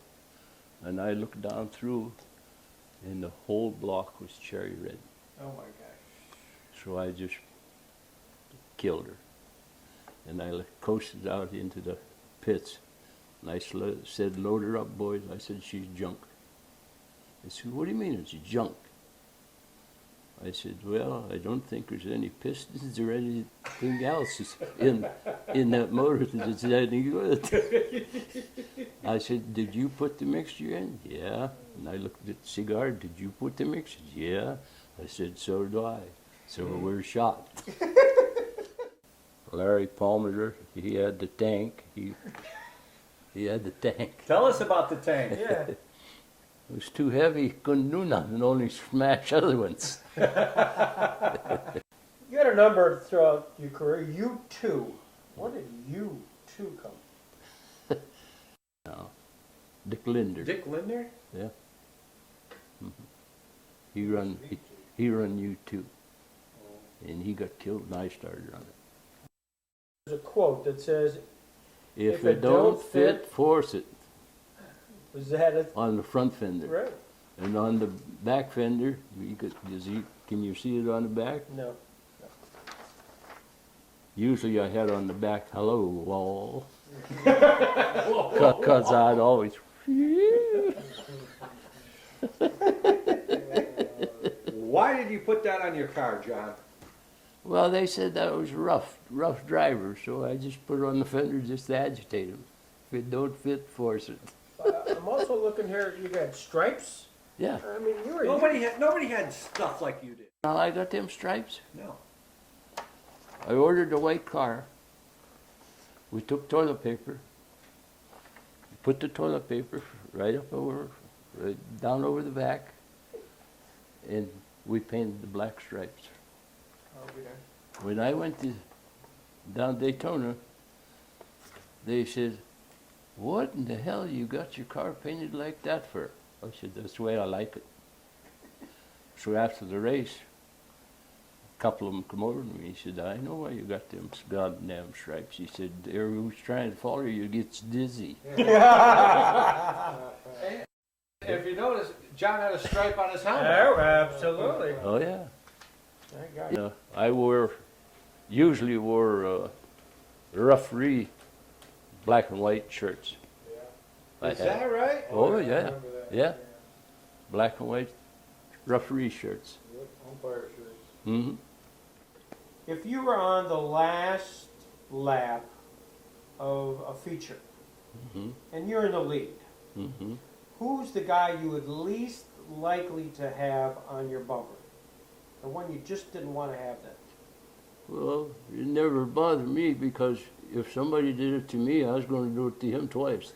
L: and I looked down through, and the whole block was cherry red.
B: Oh my gosh.
L: So I just killed her. And I coasted out into the pits. And I said, "Load her up, boys." I said, "She's junk." They said, "What do you mean it's junk?" I said, "Well, I don't think there's any pistons or anything else in that motor that's any good." I said, "Did you put the mixture in?" "Yeah." And I looked at the cigar. "Did you put the mixture?" "Yeah." I said, "So do I." So we're shot. Larry Palmer, he had the tank. He had the tank.
I: Tell us about the tank.
B: Yeah.
L: It was too heavy, couldn't do nothing, only smash other ones.
B: You had a number throughout your career. U2. Where did U2 come?
L: No. Dick Linder.
I: Dick Linder?
L: Yeah. Mm-hmm. He run U2. And he got killed and I started on it.
B: There's a quote that says,
L: If it don't fit, force it.
B: Was that it?
L: On the front fender.
B: Right.
L: And on the back fender, can you see it on the back?
B: No.
L: Usually I had on the back, "Hello, wall." Because I'd always...
I: Why did you put that on your car, John?
L: Well, they said that was rough driver, so I just put it on the fender just to agitate him. If it don't fit, force it.
B: I'm also looking here, you got stripes?
L: Yeah.
B: I mean, you were...
I: Nobody had stuff like you did.
L: Now I got them stripes.
I: No.
L: I ordered a white car. We took toilet paper, put the toilet paper right down over the back, and we painted the black stripes. When I went down Daytona, they said, "What in the hell you got your car painted like that for?" I said, "That's the way I like it." So after the race, a couple of them come over to me. He said, "I know why you got them goddamn stripes." He said, "Who's trying to follow you gets dizzy."
I: If you notice, John had a stripe on his helmet.
B: Oh, absolutely.
L: Oh yeah.
B: I got it.
L: I usually wore referee black and white shirts.
I: Is that right?
L: Oh yeah, yeah. Black and white referee shirts.
B: Umpire shirts.
L: Mm-hmm.
B: If you were on the last lap of a feature,
L: Mm-hmm.
B: and you're in the lead,
L: Mm-hmm.
B: who's the guy you would least likely to have on your bumper? The one you just didn't want to have then?
L: Well, it never bothered me because if somebody did it to me, I was going to do it to him twice.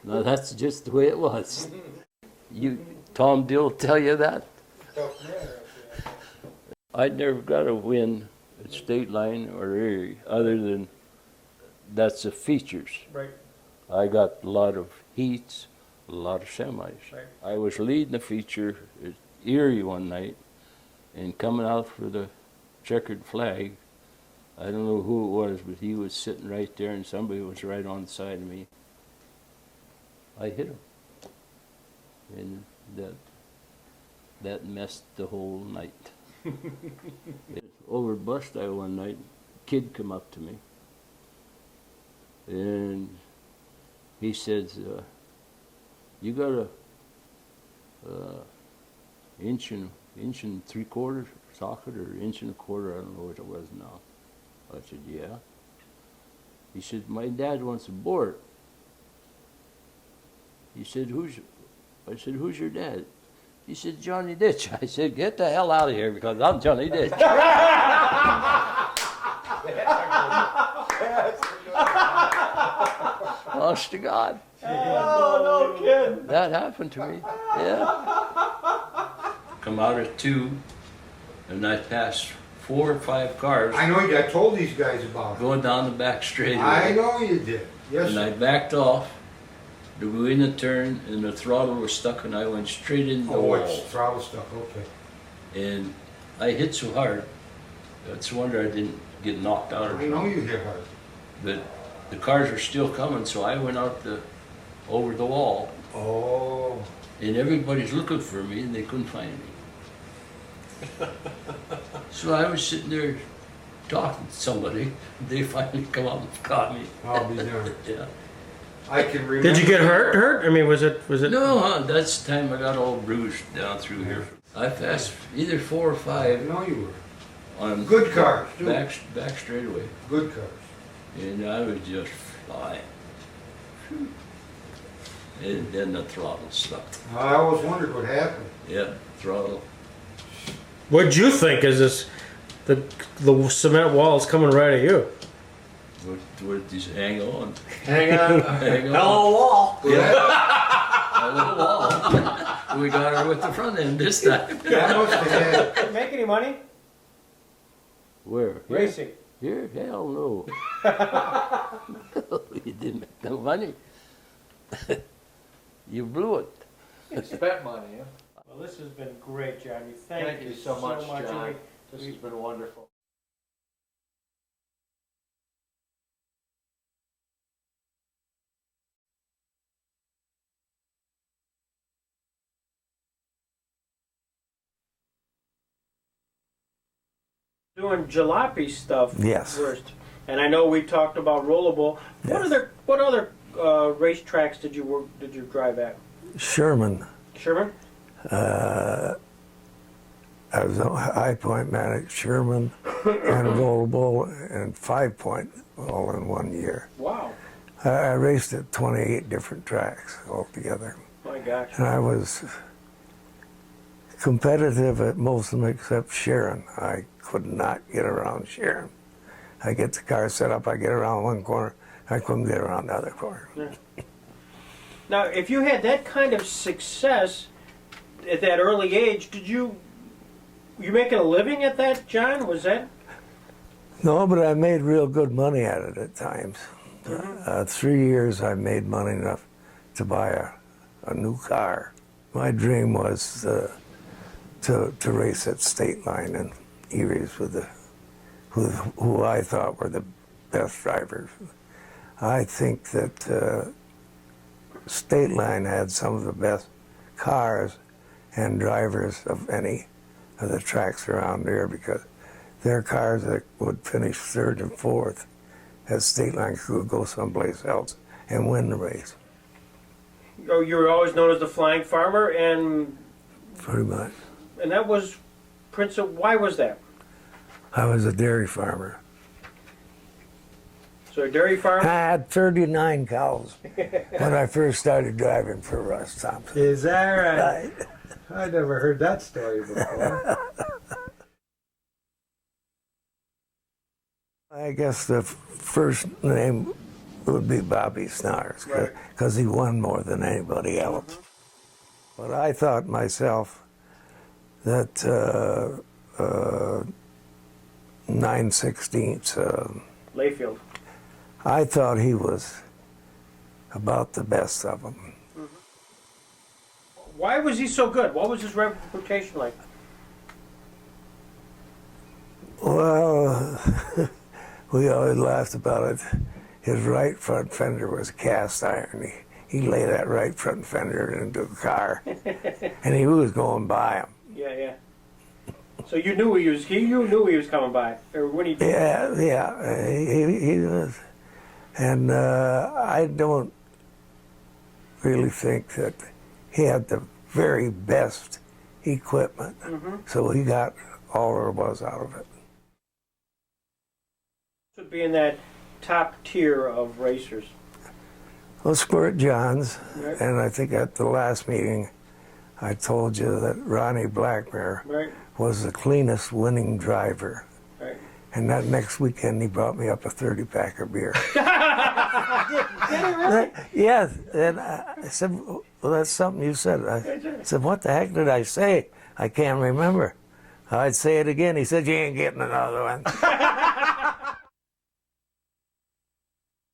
L: Now that's just the way it was. Tom Dill tell you that? I never got a win at Stateline or Erie, other than that's the features.
B: Right.
L: I got a lot of heats, a lot of semis.
B: Right.
L: I was leading the feature at Erie one night, and coming out for the checkered flag, I don't know who it was, but he was sitting right there, and somebody was right on the side of me. I hit him, and that messed the whole night. Over at Busti one night, a kid come up to me, and he says, "You got a inch and 3/4 socket, or inch and 1/4? I don't know what it was now." I said, "Yeah." He said, "My dad wants a board." He said, I said, "Who's your dad?" He said, "Johnny Ditch." I said, "Get the hell out of here, because I'm Johnny Ditch." Honest to God.
B: Oh, no kidding.
L: That happened to me, yeah. Come out at 2, and I passed 4 or 5 cars
I: I know I told these guys about it.
L: going down the back straightaway.
I: I know you did. Yes,
L: And I
I: sir.
L: backed off to go in the turn, and the throttle was stuck, and I went straight into the
I: Oh,
L: wall.
I: it's throttle stuff, okay.
L: And I hit so hard, it's a wonder I didn't get knocked out or
I: I know
L: something.
I: you hit hard.
L: But the cars were still coming, so I went out over the wall,
I: Oh.
L: and everybody's looking for me, and they couldn't find me. So I was sitting there talking to somebody. They finally come up and caught me.
I: I'll be darned.
L: Yeah.
I: I can remember.
B: Did you get hurt? I mean, was it?
L: No, that's the time I got all bruised down through here. I passed either 4 or 5
I: I know you were.
L: on
I: Good cars, too.
L: back straightaway,
I: Good cars.
L: and I was just flying. And then the throttle stopped.
I: I always wondered what happened.
L: Yeah, throttle.
B: What'd you think? Is this the cement wall is coming right at you?
L: What did you hang on?
I: Hang on.
L: Hang on.
B: Hello, wall.
L: Yeah. A little wall. We got her with the front end this time.
I: I must have had.
B: Make any money?
L: Where?
B: Racing.
L: Here? Hell no. You didn't make no money. You blew it.
C: You spent money, yeah?
B: Well, this has been great, Johnny.
C: Thank you so much, John.
B: And
C: This has been wonderful.
B: doing jalopy stuff
M: Yes.
B: first. And I know we talked about rollerball.
M: Yes.
B: What other racetracks did you drive at?
M: Sherman.
B: Sherman?
M: I was on High Point man at Sherman and Rollerball and 5 Point all in 1 year.
B: Wow.
M: I raced at 28 different tracks altogether.
B: My gosh.
M: And I was competitive at most of them except Sharon. I could not get around Sharon. I get the car set up, I get around one corner, I couldn't get around the other corner.
B: Yeah. Now, if you had that kind of success at that early age, were you making a living at that, John? Was that?
M: No, but I made real good money at it at times. 3 years I made money enough to buy a new car. My dream was to race at Stateline and Erie's with who I thought were the best drivers. I think that Stateline had some of the best cars and drivers of any of the tracks around there, because their cars that would finish third and fourth at Stateline could go someplace else and win the race.
B: Oh, you were always known as the Flying Farmer, and
M: Pretty much.
B: that was why was that?
M: I was a dairy farmer.
B: So a dairy farm?
M: I had 39 cows when I first started driving for Russ Thompson.
I: Is that right?
M: Right.
I: I never heard that story before.
M: I guess the first name would be Bobby Snars, because he won more than anybody else. But I thought myself that 9/16
B: Layfield.
M: I thought he was about the best of them.
B: Why was he so good? What was his reputation like?
M: Well, we always laughed about it. His right front fender was cast iron. He lay that right front fender into the car, and he was going by him.
B: Yeah, yeah. So you knew you knew he was coming by, or when he did.
M: Yeah, he was. And I don't really think that he had the very best equipment, so he got all there was out of it.
B: Would be in that top tier of racers.
M: Well, Squirt Johns,
B: Right.
M: and I think at the last meeting, I told you that Ronnie Blackmare
B: Right.
M: was the cleanest winning driver.
B: Right.
M: And that next weekend, he brought me up a 30-pack of beer.
B: Really?
M: Yes, and I said, well, that's something you said. I said, what the heck did I say? I can't remember. I'd say it again. He said, you ain't getting another one.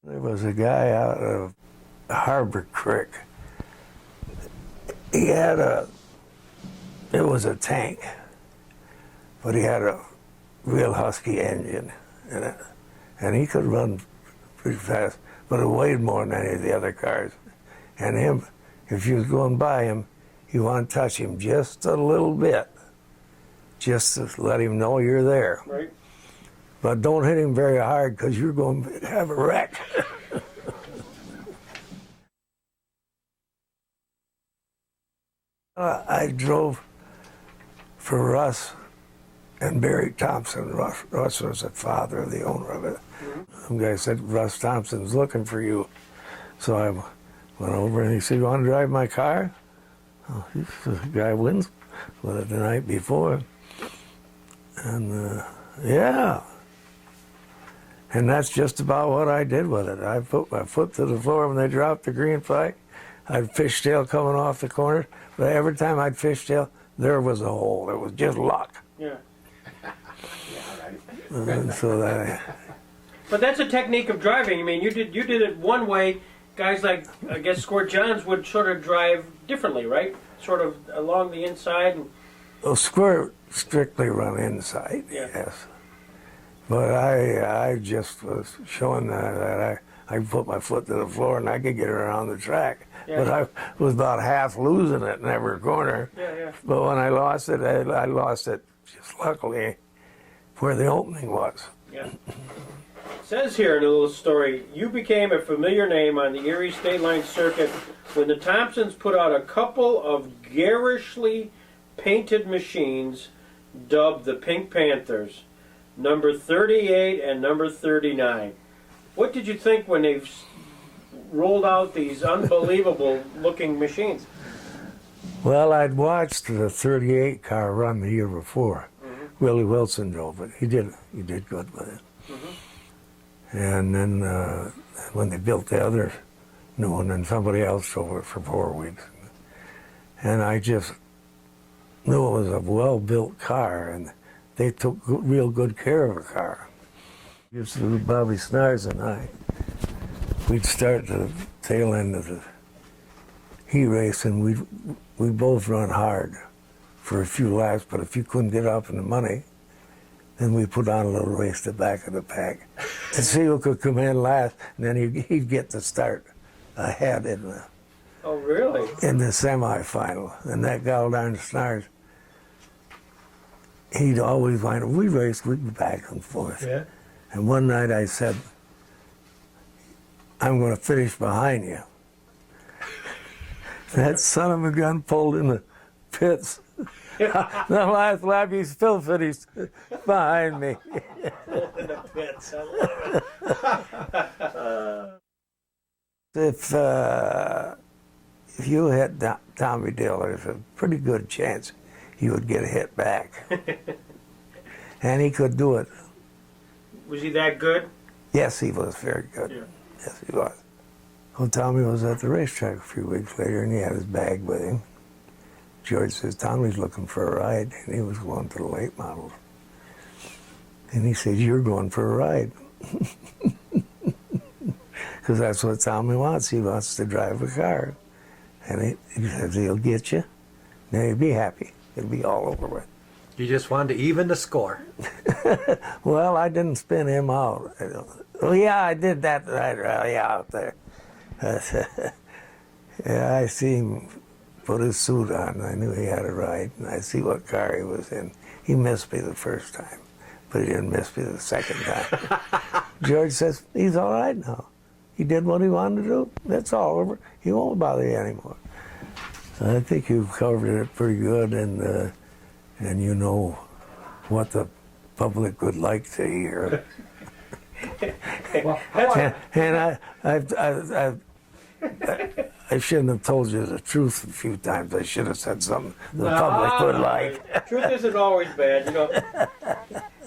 M: There was a guy out of Harbor Creek. He had it was a tank, but he had a real husky engine in it, and he could run pretty fast, but it weighed more than any of the other cars. And him, if you was going by him, you want to touch him just a little bit, just to let him know you're there.
B: Right.
M: But don't hit him very hard, because you're going to have a wreck. I drove for Russ and Barry Thompson. Russ was the father of the owner of it. Some guy said, Russ Thompson's looking for you. So I went over and he said, you want to drive my car? Oh, the guy wins with it the night before. And yeah. And that's just about what I did with it. I put my foot to the floor when they dropped the green flag. I'd fishtail coming off the corner, but every time I'd fishtail, there was a hole. It was just luck.
B: Yeah.
M: And so that.
B: But that's a technique of driving. I mean, you did it one way. Guys like, I guess, Squirt Johns would sort of drive differently, right? Sort of along the inside. And...
M: Well, Squirt strictly run inside, yes. But I just was showing that I put my foot to the floor and I could get around the track.
B: Yeah.
M: But I was about half losing it in every corner.
B: Yeah.
M: But when I lost it, I lost it just luckily where the opening was.
B: Yeah. It says here in a little story, you became a familiar name on the Erie Stateline circuit when the Thompsons put out a couple of garishly painted machines dubbed the Pink Panthers, number 38 and number 39. What did you think when they rolled out these unbelievable looking machines?
M: Well, I'd watched the 38 car run the year before. Willie Wilson drove it. He did good with it. And then when they built the other new one, and somebody else drove it for 4 weeks. And I just knew it was a well-built car, and they took real good care of the car. Used to Bobby Snars and I, we'd start the tail end of the heat race, and we'd both run hard for a few laps, but if you couldn't get up in the money, then we put on a little race to the back of the pack to see who could come in last, and then he'd get the start ahead in the
B: Oh, really?
M: in the semifinal. And that gal down Snars, he'd always wind up, we'd race, we'd be back and forth.
B: Yeah.
M: And one night I said, I'm going to finish behind you. That son of a gun pulled in the pits. The last lap, he still finished behind me.
B: Pulled in the pits. I love it.
M: If you hit Tommy Dillon, there's a pretty good chance he would get hit back. And he could do it
B: Was he that good?
M: Yes, he was very good.
B: Yeah.
M: Yes, he was. Well, Tommy was at the racetrack a few weeks later, and he had his bag with him. George says, Tommy's looking for a ride, and he was going to the late models. And he says, you're going for a ride. Because that's what Tommy wants. He wants to drive a car. And he says he'll get you. Then he'll be happy. It'll be all over with.
N: You just wanted to even the score.
M: Well, I didn't spin him out. Well, yeah, I did that right out there. Yeah, I see him put his suit on. I knew he had a ride, and I see what car he was in. He missed me the first time, but he didn't miss me the second time. George says, he's all right now. He did what he wanted to do. That's all over. He won't bother you anymore. So I think you've covered it pretty good, and you know what the public would like to hear.
N: Well,
M: and I shouldn't have told you the truth a few times. I should have said something the public would like.
B: Truth isn't always bad, you know.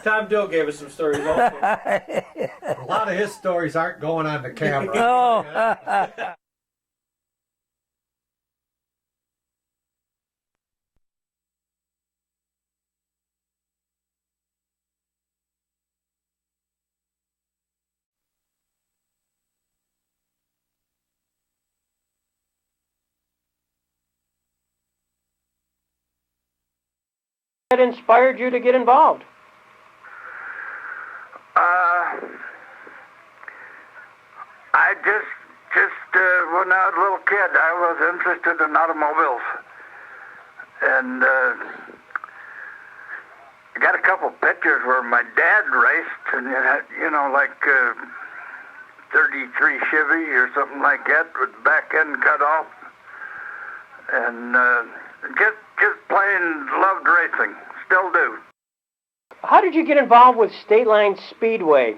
B: Tom Dill gave us some stories also.
N: a lot of his stories aren't going on the camera.
M: No.
B: What inspired you to get involved?
J: I just when I was a little kid, I was interested in automobiles, and I got a couple pictures where my dad raced, and it had, you know, like 33 Chevy or something like that with the back end cut off, and just plain loved racing, still do.
B: How did you get involved with Stateline Speedway?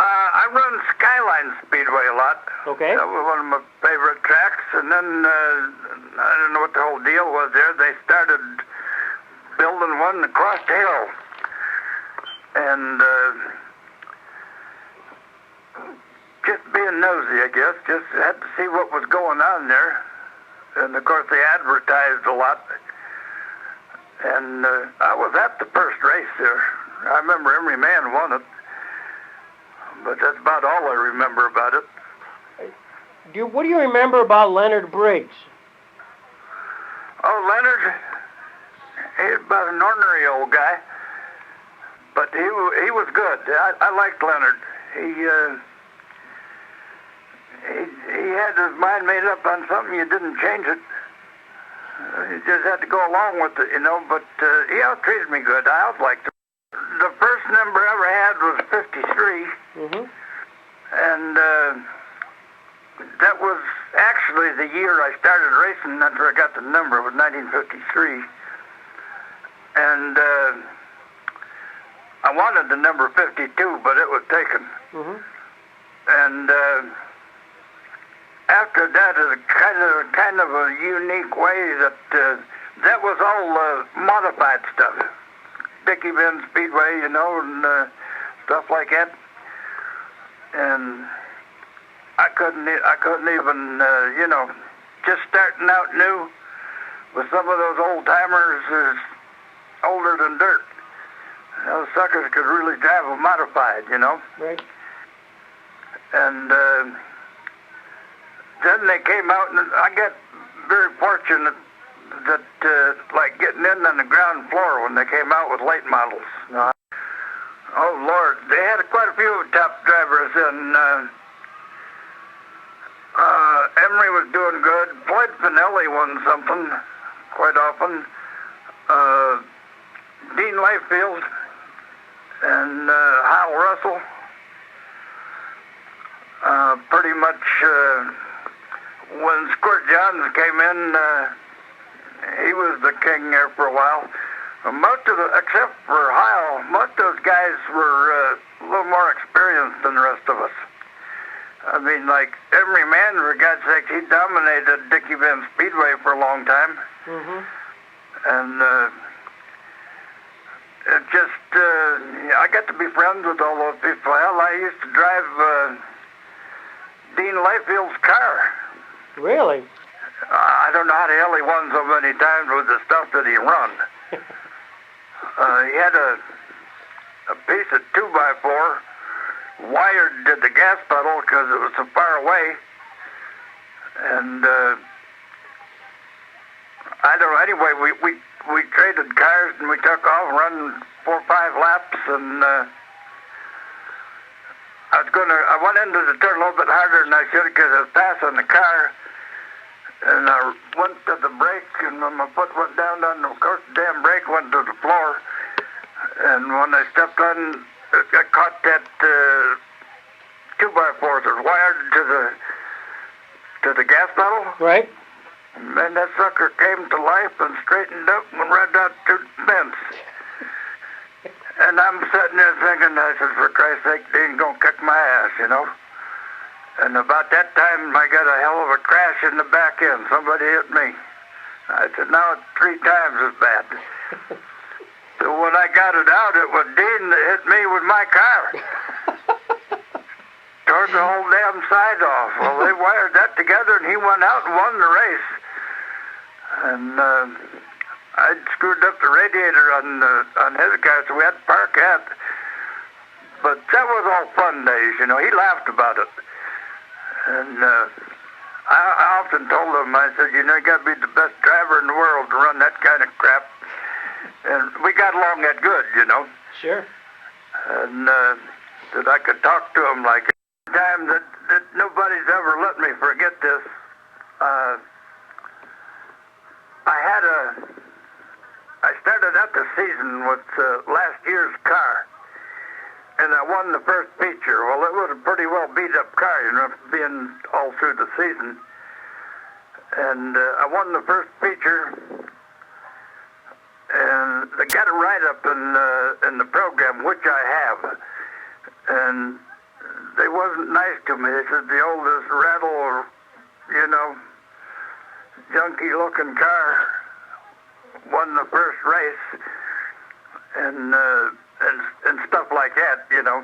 J: I run Skyline Speedway a lot.
B: Okay.
J: That was one of my favorite tracks. And then, I don't know what the whole deal was there. They started building one across the hill. And just being nosy, I guess. Just had to see what was going on there. And, of course, they advertised a lot. And I was at the first race there. I remember every man won it. But that's about all I remember about it.
B: What do you remember about Leonard Briggs?
J: Oh, Leonard, he's about an ordinary old guy, but he was good. I liked Leonard. He had his mind made up on something. You didn't change it. You just had to go along with it, you know. But he treated me good. I always liked him. The first number I ever had was 53, and that was actually the year I started racing. That's where I got the number. It was 1953, and I wanted the number 52, but it was taken. And after that, is kind of a unique way that was all modified stuff. Dickie Bend Speedway, you know, and stuff like that. And I couldn't even, you know, just starting out new with some of those old timers older than dirt. Those suckers could really drive a modified, you know.
B: Right.
J: And then they came out, and I got very fortunate that like getting in on the ground floor when they came out with late models. Oh Lord, they had quite a few top drivers, and Emery was doing good. Floyd Finelli won something quite often. Dean Layfield and Hal Russell. Pretty much when Squirt Johns came in, he was the king there for a while. Most of except for Hyle, most of those guys were a little more experienced than the rest of us. I mean, like Emery Man, for God's sake, he dominated Dickie Bend Speedway for a long time. And it just, got to be friends with all those people. Hell, I used to drive Dean Layfield's car.
B: Really?
J: I don't know how the hell he won so many times with the stuff that he run. He had a piece of 2x4 wired to the gas pedal because it was so far away. And I don't know. Anyway, we traded cars and we took off, run 4 or 5 laps, and I went into the turn a little bit harder than I should because I was passing the car. And I went to the brake, and when my foot went down on the course, the damn brake went to the floor. And when I stepped on, I caught that 2x4 that was wired to the gas pedal.
B: Right.
J: And then that sucker came to life and straightened up and right out to the fence. And I'm sitting there thinking, I said, for Christ's sake, they ain't gonna kick my ass, you know. And about that time, I got a hell of a crash in the back end. Somebody hit me. I said, now it's 3 times as bad. So when I got it out, it was Dean that hit me with my car. Tore the whole damn side off. Well, they wired that together, and he went out and won the race. And I'd screwed up the radiator on his car, so we had to park that. But that was all fun days, you know. He laughed about it. And I often told him, I said, you know, you got to be the best driver in the world to run that kind of crap. And we got along that good, you know.
B: Sure.
J: And that I could talk to him like time that nobody's ever let me forget this. I started out the season with last year's car. And I won the first feature. Well, it was a pretty well beat up car, you know, being all through the season. And I won the first feature, and they got a write-up in the program, which I have. And they wasn't nice to me. They said the oldest rattle, you know, junky-looking car won the first race, and stuff like that, you know.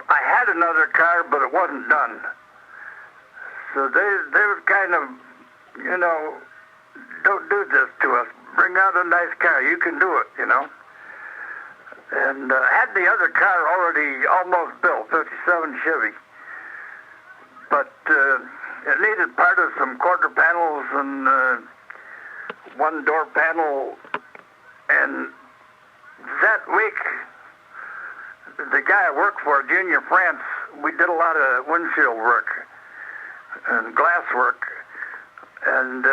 J: I had another car, but it wasn't done. So they were kind of, you know, don't do this to us. Bring out a nice car. You can do it, you know. And I had the other car already almost built, 57 Chevy. But it needed part of some quarter panels and one door panel. And that week, the guy I worked for, Junior France, we did a lot of windshield work and glass work. And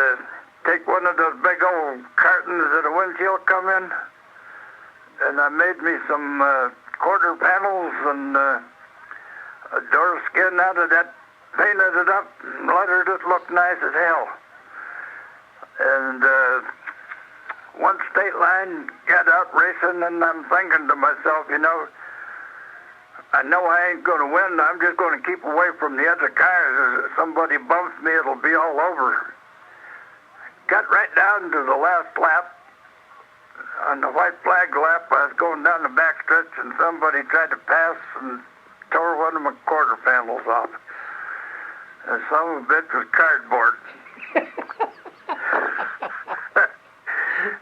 J: take one of those big old cartons that a windshield come in, and I made me some quarter panels and a door skin out of that, painted it up, and let her just look nice as hell. And once Stateline got out racing, and I'm thinking to myself, you know, I know I ain't going to win. I'm just going to keep away from the other cars. If somebody bumps me, it'll be all over. Got right down to the last lap. On the white flag lap, I was going down the backstretch, and somebody tried to pass and tore one of my quarter panels off. And some of it was cardboard.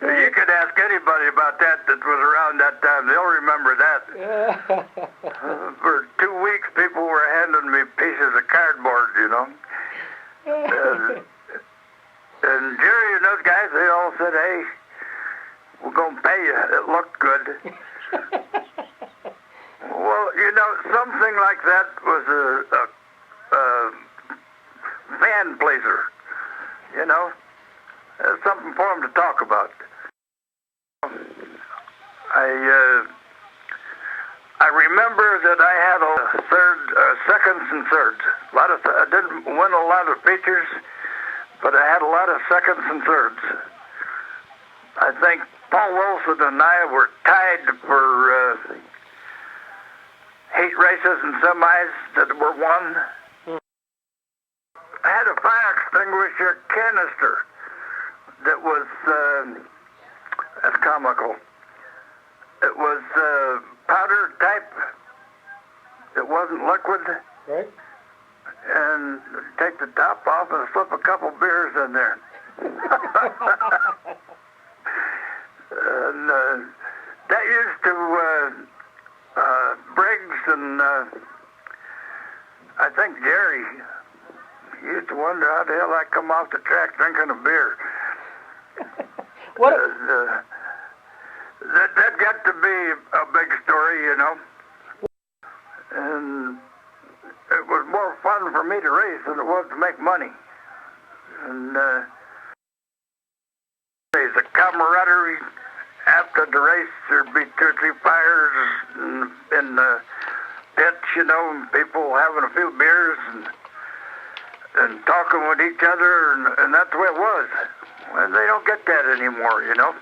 J: You could ask anybody about that was around that time. They'll remember that. For 2 weeks, people were handing me pieces of cardboard, you know. And Jerry and those guys, they all said, hey, we're going to pay you. It looked good. Well, you know, something like that was a fan pleaser, you know. Something for them to talk about. I remember that I had seconds and thirds. I didn't win a lot of features, but I had a lot of seconds and thirds. I think Paul Wilson and I were tied for heat races and semis that were won. I had a fire extinguisher canister that was, that's comical. It was water type that wasn't liquid,
B: Right?
J: and take the top off and slip a couple beers in there. And that used to Briggs and I think Jerry used to wonder how the hell I come off the track drinking a beer.
B: What?
J: That got to be a big story, you know. And it was more fun for me to race than it was to make money. And there's a camaraderie after the race. There'd be 2 or 3 fires in the pits, you know, and people having a few beers and talking with each other, and that's the way it was. And they don't get that anymore, you know.